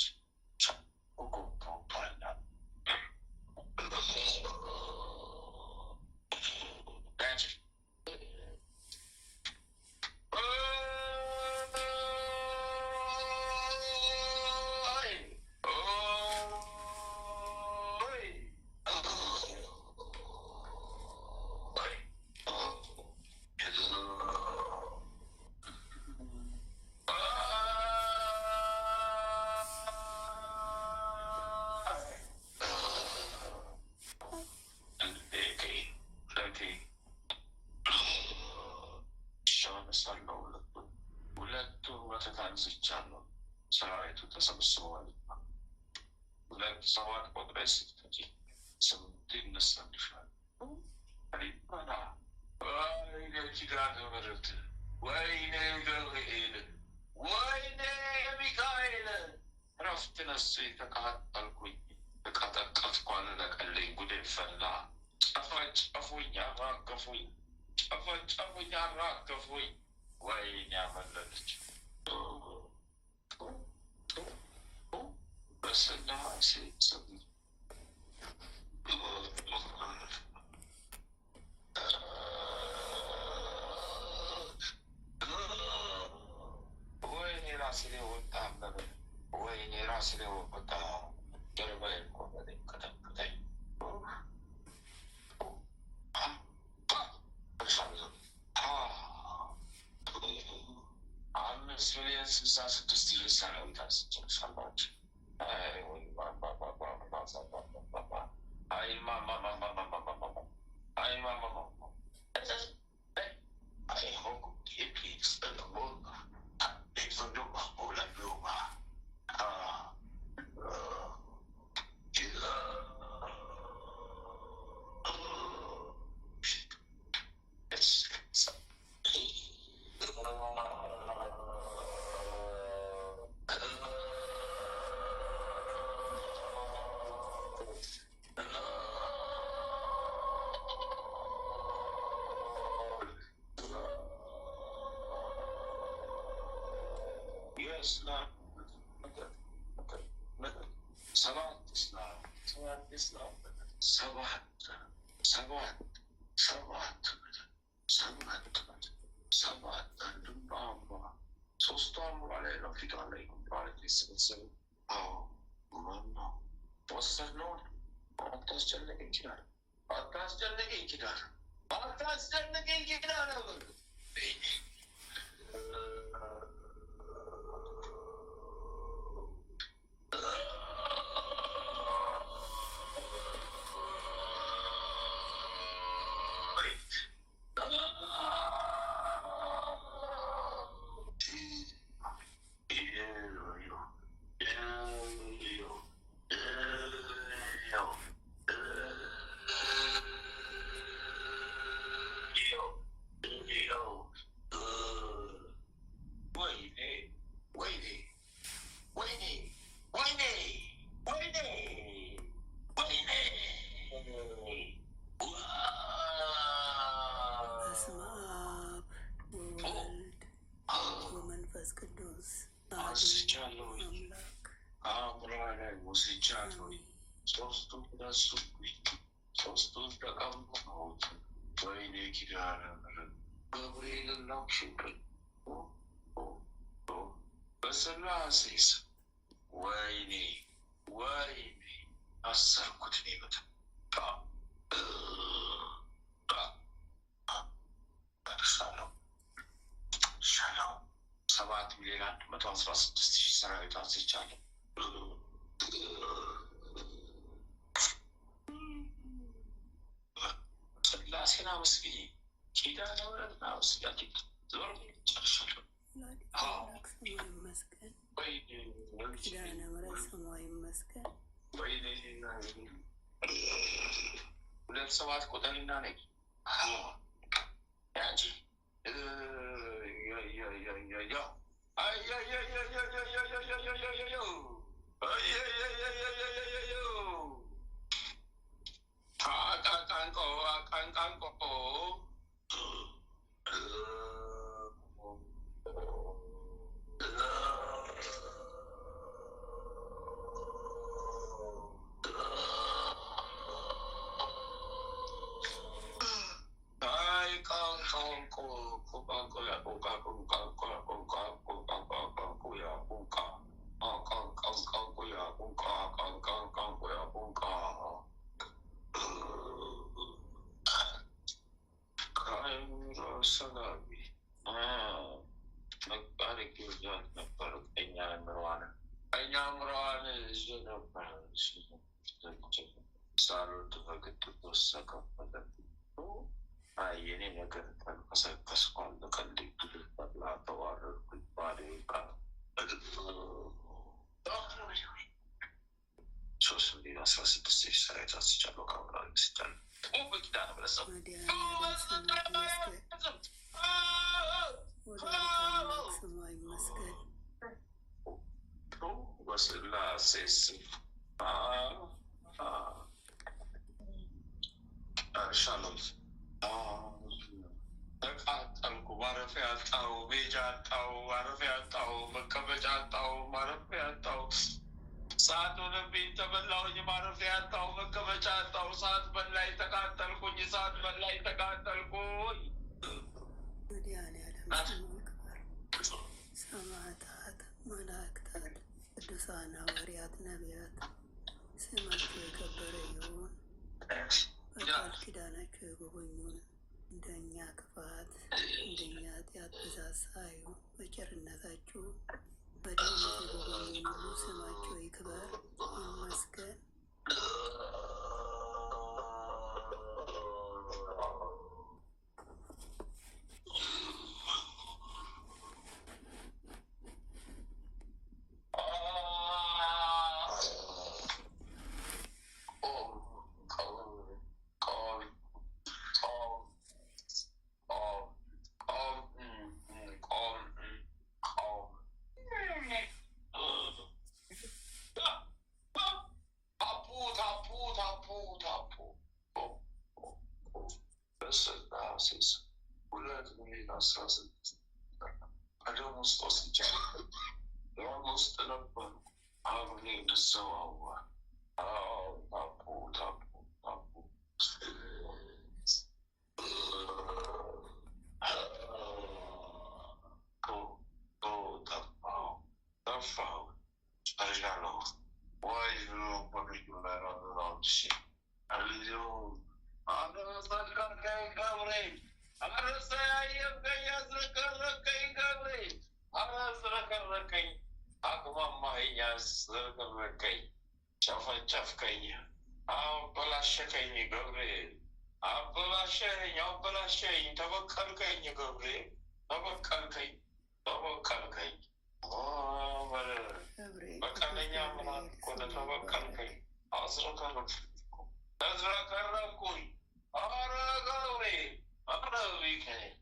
ሁለቱ ወተት አንስቻለሁ። ሰራዊቱ ተሰብስበዋል። 2 7 ቁጥር ስትጂ 8 ይነሳልሻል። አሪባና ወይኔ ኪዳነ ምሕረት ወይኔ ገብርኤል ወይኔ ሚካኤል ረፍት ነስ ተቃጠልኩኝ። ተቃጠቀጥኩ አለቀልኝ። ጉዴ ፈላ። ጨፈጨፉኝ፣ አራገፉኝ። ጨፈጨፉኝ፣ አራገፉኝ። ወይኔ አመለጠች። በስላሴ ስም ወይኔ ራሴ ላይ ወጣ አበበ። ወይኔ ራሴ ላይ ወጣ። ጀርባዬ እኮ ቀጠቀጠኝ። 5,066,000 ሰራዊት አስጨርሳላችሁ። መድኃኒዓለም ስሙ ይመስገን። ወላዲተ አምላክ ስሟ ይመስገን። ተቃጠልኩ። ማረፊያ አጣሁ፣ ቤጃ አጣሁ፣ ማረፊያ አጣሁ፣ መቀመጫ አጣሁ፣ ማረፊያ አጣሁ። ሰዓት ሆነብኝ፣ ተበላሁኝ፣ ማረፊያ አጣሁ፣ መቀመጫ አጣሁ። ሰዓት በላይ ተቃጠልኩኝ፣ ሰዓት በላይ ተቃጠልኩኝ። መድኃኒዓለም ስሙ ይክበር። ሰማዕታት፣ መላእክታት፣ ቅዱሳን ሐዋርያት፣ ነቢያት ስማቸው የከበረ ይሁን። በቃል ኪዳናቸው የጎበኙን እንደኛ ክፋት እንደኛ ኃጢአት ብዛት ሳይሆን በቸርነታቸው በድህነት የጎበኙን ሁሉ ስማቸው ይክበር ይመስገን። ጨፈጨፍከኝ፣ አበላሸከኝ ገብርኤል፣ አበላሸኝ፣ ተበቀልከኝ ገብርኤል፣ ተበቀልከኝ። በቀለኛ ምናምን ኮነ ተበቀልከኝ፣ ተዝረከረኩኝ። ኧረ ገብርኤል፣ ኧረ ሚካኤል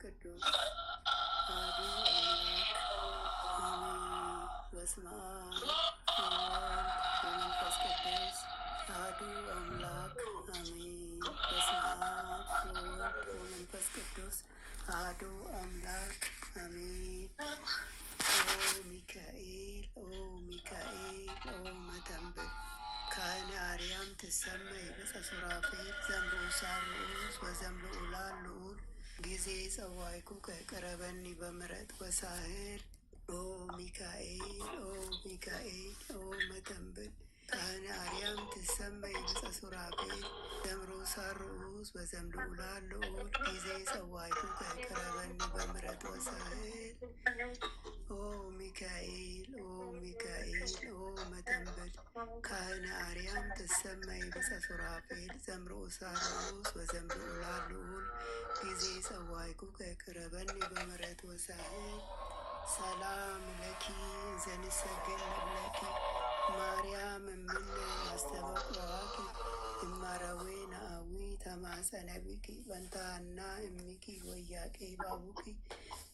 ቅዱስ አሐዱ አምላክ አሜን። በስመ አብ ወወልድ ወመንፈስ ቅዱስ አሐዱ አምላክ አሜን። በስመ አብ ወወልድ ወመንፈስ ቅዱስ አሐዱ አምላክ አሜን። ኦ ሚካኤል፣ ኦ ሚካኤል፣ ኦ መተንብል ካህነ አርያም ትሰመይ ብፀ ሱራፌል ዘምብኡሳ ርዑስ ወዘምልዑላ ልዑል ጊዜ ጸዋይኩ ከቀረበኒ በምሕረት ወሳህል። ኦ ሚካኤል፣ ኦ ሚካኤል፣ ኦ መተንብል ካህነ አርያም ትሰመይ ብፀ ሱራፌል ዘምሮ ሳሩስ በዘምድ ውላሉት ጊዜ ሰዋይቱ ከቅረበኒ በምረት ወሳህል ኦ ሚካኤል ኦ ሚካኤል ኦ መተንብል ካህነ አርያም ትሰመይ በጸሱራፌል ዘምሮ ሳሩስ በዘምድ ውላሉል ጊዜ ሰዋይኩ ከቅረበኒ በምረት ወሳህል ሰላም ለኪ ዘንሰግድ ለኪ ማርያም እምነ አስተበቋኪ እማረዌ ነአዊ ተማጸነቢኪ በንታና እሚኪ ወያቄ ባቡኪ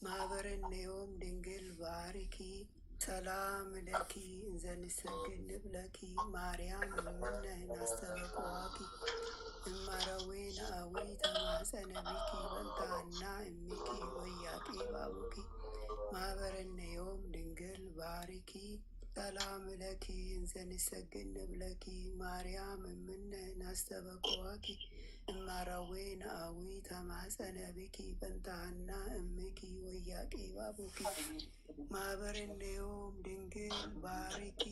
ማህበረኔዮም ድንግል ባሪኪ ሰላም ለኪ ዘንሰግድ ለኪ ማርያም እምነ አስተበቋኪ እማረዌ ነአዊ ተማጸነቢኪ በንታና እሚኪ ወያቄ ባቡኪ ማህበረኔዮም ድንግል ባሪኪ ሰላም ለኪ እንዘንሰግድ ለኪ ማርያም እምነ ናስተበቋኪ እማራዌ ነአዊ ተማጸነቢኪ በንታና እምኪ ወያቄ ባቡኪ ማህበረኔዮም ድንግል ባሪኪ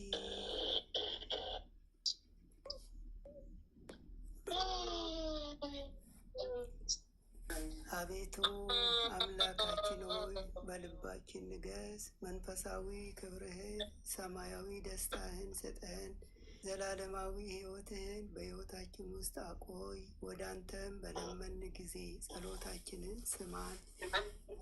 አቤቱ አምላካችን ሆይ በልባችን ንገስ፣ መንፈሳዊ ክብርህን ሰማያዊ ደስታህን ስጠን፣ ዘላለማዊ ሕይወትህን በሕይወታችን ውስጥ አቆይ። ወደ አንተም በለመን ጊዜ ጸሎታችንን ስማን።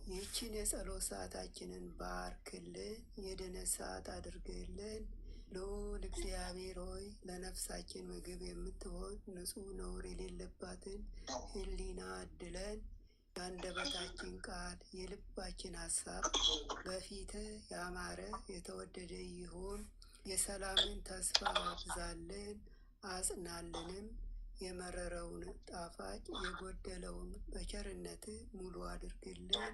ይህችን የጸሎት ሰዓታችንን ባርክልን፣ የድነት ሰዓት አድርግልን። ልዑል እግዚአብሔር ሆይ ለነፍሳችን ምግብ የምትሆን ንጹሕ ነውር የሌለባትን ሕሊና አድለን። የአንደበታችን ቃል የልባችን ሀሳብ በፊትህ ያማረ የተወደደ ይሁን። የሰላምን ተስፋ አብዛልን አጽናልንም። የመረረውን ጣፋጭ የጎደለውን በቸርነትህ ሙሉ አድርግልን።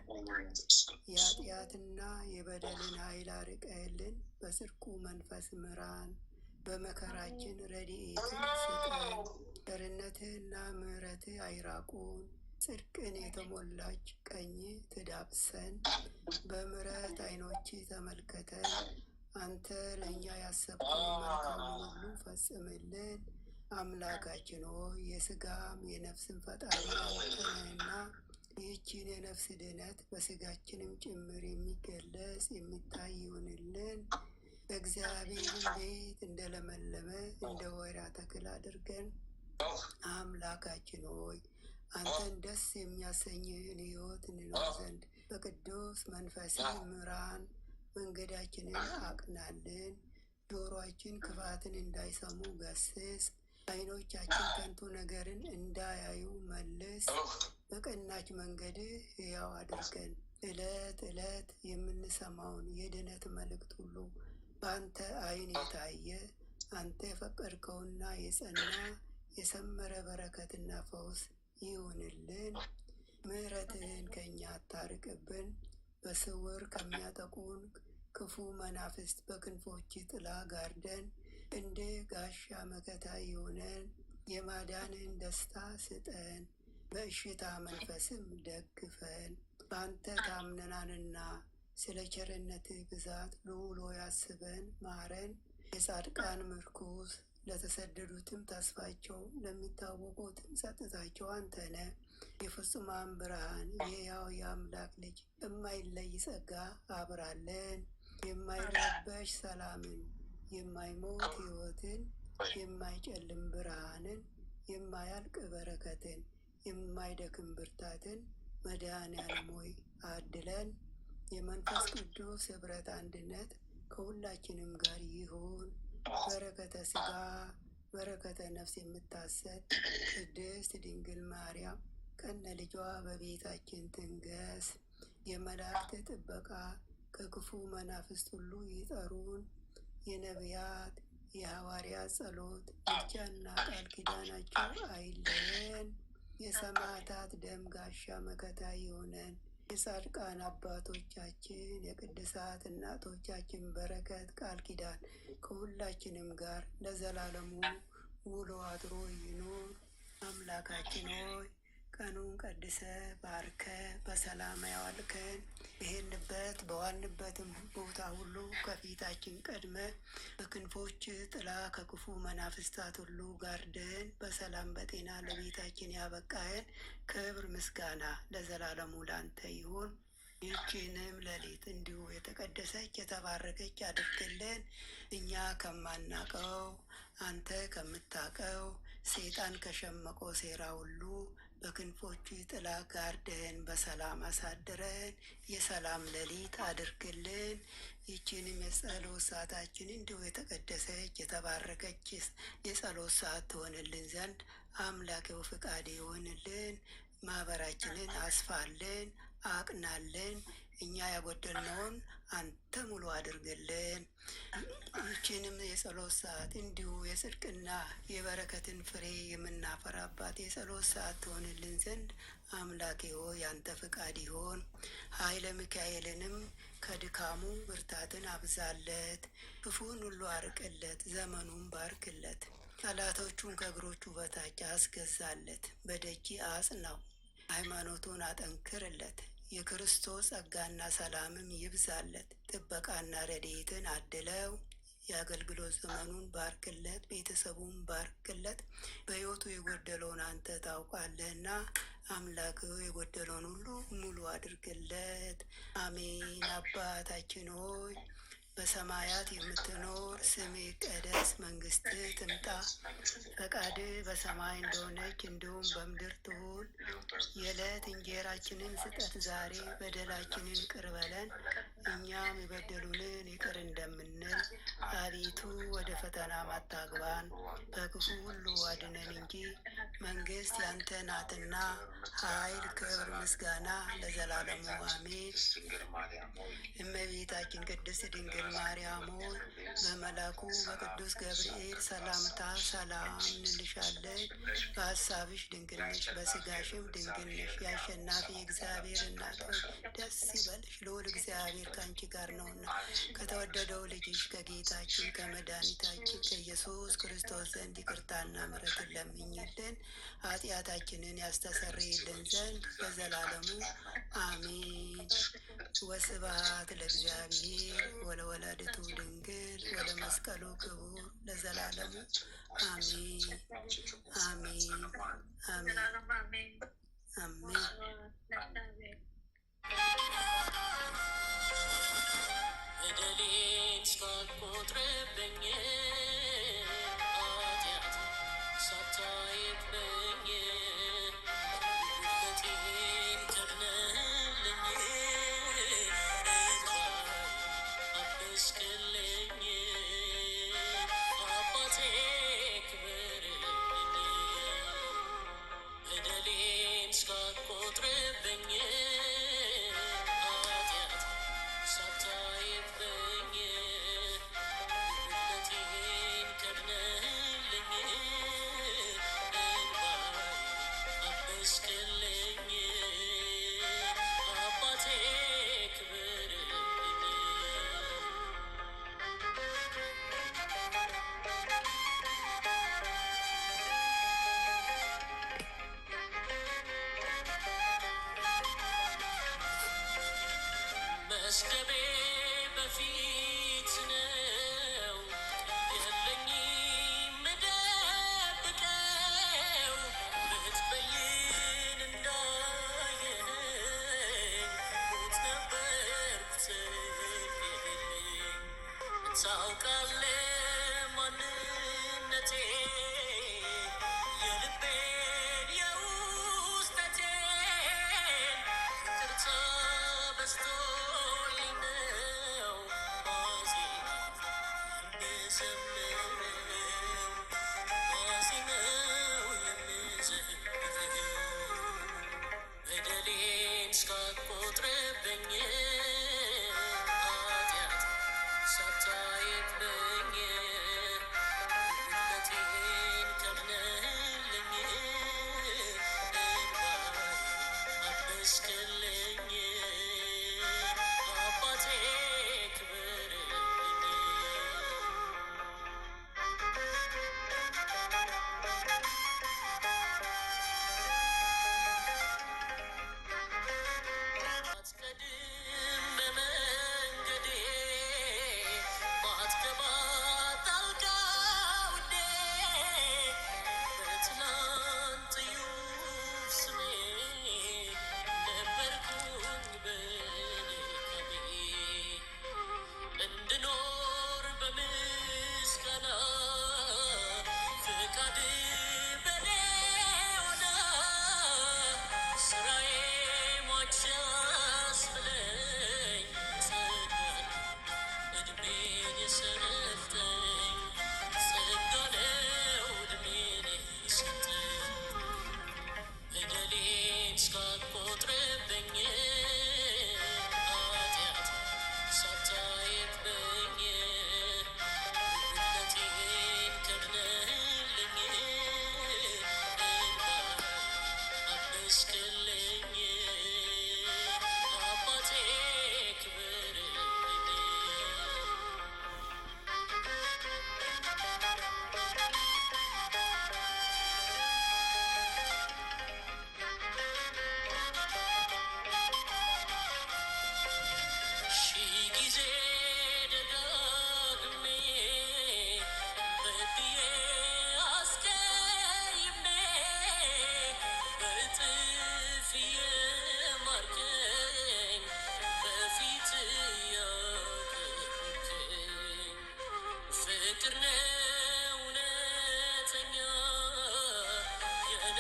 የኃጢአትና የበደልን ኃይል አርቀህልን በጽድቁ መንፈስ ምራን። በመከራችን ረድኤትን ስጠን። ቸርነትህና ምሕረትህ አይራቁን። ጽድቅን የተሞላች ቀኝ ትዳብሰን። በምሕረት ዓይኖች ተመልከተን። አንተ ለእኛ ያሰብከውን መልካሙን ሁሉ ፈጽምልን። አምላካችን ሆይ የሥጋም የነፍስን ፈጣሪ አንተ ነህና ይህችን የነፍስ ድነት በሥጋችንም ጭምር የሚገለጽ የሚታይ ይሁንልን። በእግዚአብሔርን ቤት እንደለመለመ እንደ ወይራ ተክል አድርገን። አምላካችን ሆይ አንተን ደስ የሚያሰኝህን ሕይወት እንኖር ዘንድ በቅዱስ መንፈስህ ምራን። መንገዳችንን አቅናልን። ጆሮአችን ክፋትን እንዳይሰሙ ገስጽ። ዓይኖቻችን ከንቱ ነገርን እንዳያዩ መልስ። በቀናች መንገድህ ሕያው አድርገን። ዕለት ዕለት የምንሰማውን የድነት መልእክት ሁሉ በአንተ ዓይን የታየ አንተ የፈቀድከውና የጸና የሰመረ በረከትና ፈውስ ይሁንልን። ምሕረትህን ከእኛ አታርቅብን። በስውር ከሚያጠቁን ክፉ መናፍስት በክንፎች ጥላ ጋርደን። እንደ ጋሻ መከታ ይሁነን። የማዳንን ደስታ ስጠን። በእሽታ መንፈስም ደግፈን። በአንተ ታምነናልና ስለ ቸርነትህ ብዛት ልዑል ሆይ አስበን ማረን። የጻድቃን ምርኩዝ ለተሰደዱትም ተስፋቸው ለሚታወቁትም ጸጥታቸው አንተ ነህ። የፍጹማን ብርሃን የሕያው የአምላክ ልጅ የማይለይ ጸጋ አብራለን። የማይረበሽ ሰላምን፣ የማይሞት ሕይወትን፣ የማይጨልም ብርሃንን፣ የማያልቅ በረከትን፣ የማይደክም ብርታትን መድኃኔዓለም ሆይ አድለን። የመንፈስ ቅዱስ ኅብረት አንድነት ከሁላችንም ጋር ይሁን። በረከተ ሥጋ በረከተ ነፍስ የምታሰጥ ቅድስት ድንግል ማርያም ከነ ልጇ በቤታችን ትንገስ። የመላእክት ጥበቃ ከክፉ መናፍስት ሁሉ ይጠሩን። የነቢያት የሐዋርያት ጸሎት ምልጃና ቃል ኪዳናቸው አይለየን። የሰማዕታት ደም ጋሻ መከታ ይሆነን። የጻድቃን አባቶቻችን የቅድሳት እናቶቻችን በረከት ቃል ኪዳን ከሁላችንም ጋር ለዘላለሙ ውሎ አድሮ ይኖር። አምላካችን ሆይ ቀኑን ቀድሰ ባርከ በሰላም ያዋልከን ይሄንበት በዋልንበትም ቦታ ሁሉ ከፊታችን ቀድመ በክንፎች ጥላ ከክፉ መናፍስታት ሁሉ ጋርደን በሰላም በጤና ለቤታችን ያበቃህን ክብር ምስጋና ለዘላለሙ ላንተ ይሁን። ይህችንም ሌሊት እንዲሁ የተቀደሰች የተባረከች አድርግልን። እኛ ከማናቀው አንተ ከምታቀው ሰይጣን ከሸመቀው ሴራ ሁሉ በክንፎቹ ጥላ ጋርደን በሰላም አሳድረን የሰላም ሌሊት አድርግልን። ይህችንም የጸሎት ሰዓታችን እንዲሁ የተቀደሰች የተባረከች የጸሎት ሰዓት ትሆንልን ዘንድ አምላኬው ፍቃድ ይሆንልን። ማህበራችንን አስፋልን፣ አቅናልን። እኛ ያጎደልነውን አንተ ሙሉ አድርግልን። ይህችንም የጸሎት ሰዓት እንዲሁ የጽድቅና የበረከትን ፍሬ የምናፈራባት የጸሎት ሰዓት ትሆንልን ዘንድ አምላኬ ሆይ ያንተ ፍቃድ ይሆን። ኃይለ ሚካኤልንም ከድካሙ ብርታትን አብዛለት፣ ክፉን ሁሉ አርቅለት፣ ዘመኑን ባርክለት፣ ጠላቶቹን ከእግሮቹ በታች አስገዛለት፣ በደጅ አጽናው፣ ሃይማኖቱን አጠንክርለት። የክርስቶስ ጸጋና ሰላምም ይብዛለት፣ ጥበቃና ረድኤትን አድለው። የአገልግሎት ዘመኑን ባርክለት፣ ቤተሰቡን ባርክለት። በሕይወቱ የጎደለውን አንተ ታውቃለህና አምላክ የጎደለውን ሁሉ ሙሉ አድርግለት። አሜን። አባታችን ሆይ በሰማያት የምትኖር ስምህ ይቀደስ፣ መንግስትህ ትምጣ፣ ፈቃድህ በሰማይ እንደሆነች እንዲሁም በምድር ትሁን። የዕለት እንጀራችንን ስጠን ዛሬ፣ በደላችንን ይቅር በለን እኛም የበደሉንን ይቅር እንደምንል፣ አቤቱ ወደ ፈተና አታግባን ከክፉ ሁሉ አድነን እንጂ መንግስት ያንተ ናትና ኃይል፣ ክብር፣ ምስጋና ለዘላለሙ አሜን። እመቤታችን ቅድስት ድንግል ማርያም ሆይ በመልአኩ በቅዱስ ገብርኤል ሰላምታ ሰላም እንልሻለን። በሀሳብሽ ድንግል ነሽ፣ በስጋሽም ድንግል ነሽ። የአሸናፊ እግዚአብሔር እናት ሆይ ደስ ይበልሽ፣ ልዑል እግዚአብሔር ከአንቺ ጋር ነውና ከተወደደው ልጅሽ ከጌታችን ከመድኃኒታችን ከኢየሱስ ክርስቶስ ዘንድ ይቅርታና ምሕረትን ለምኝልን ኃጢአታችንን ያስተሰርይልን ዘንድ ለዘላለሙ አሜን። ወስብሐት ለእግዚአብሔር ወለወላዲቱ ድንግል ወለመስቀሉ ክቡር ለዘላለሙ አሜን አሜን አሜን አሜን። በደሌን እስካትቆጥርብኝ ኃጢአት ሳታይብኝ ውድቀቴን ከድነህልኝ አበስክልኝ አባቴ ክበርልኝ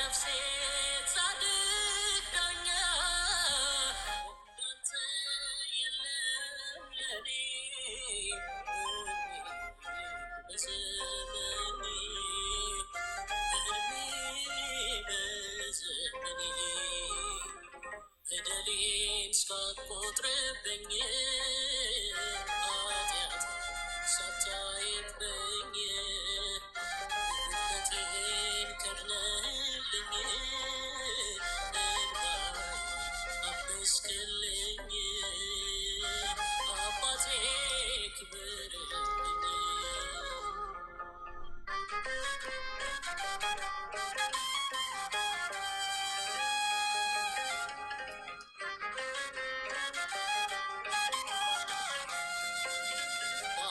ነፍሴ ጻድቅ ዳኛ እንዳንተ የለም ለኔ በዘመኔ እድሜ በዘመኔ በደሌን እስካትቆጥርብኝ ኃጢአት ሳታይብኝ ጉድለቴን ከድነህልኝ እንባዬን አበስክልኝ አባቴ ክብርልኝ።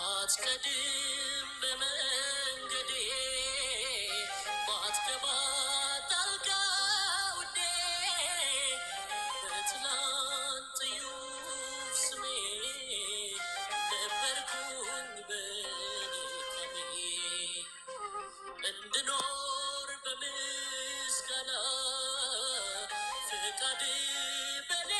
ባትቀድም በመንገዴ ባትገባ ጣልቃ ውዴ በትላንት እዩፍ ስሜ ነበርኩኝ በድካሜ እንድኖር በምስጋና ፈቃድ በኔ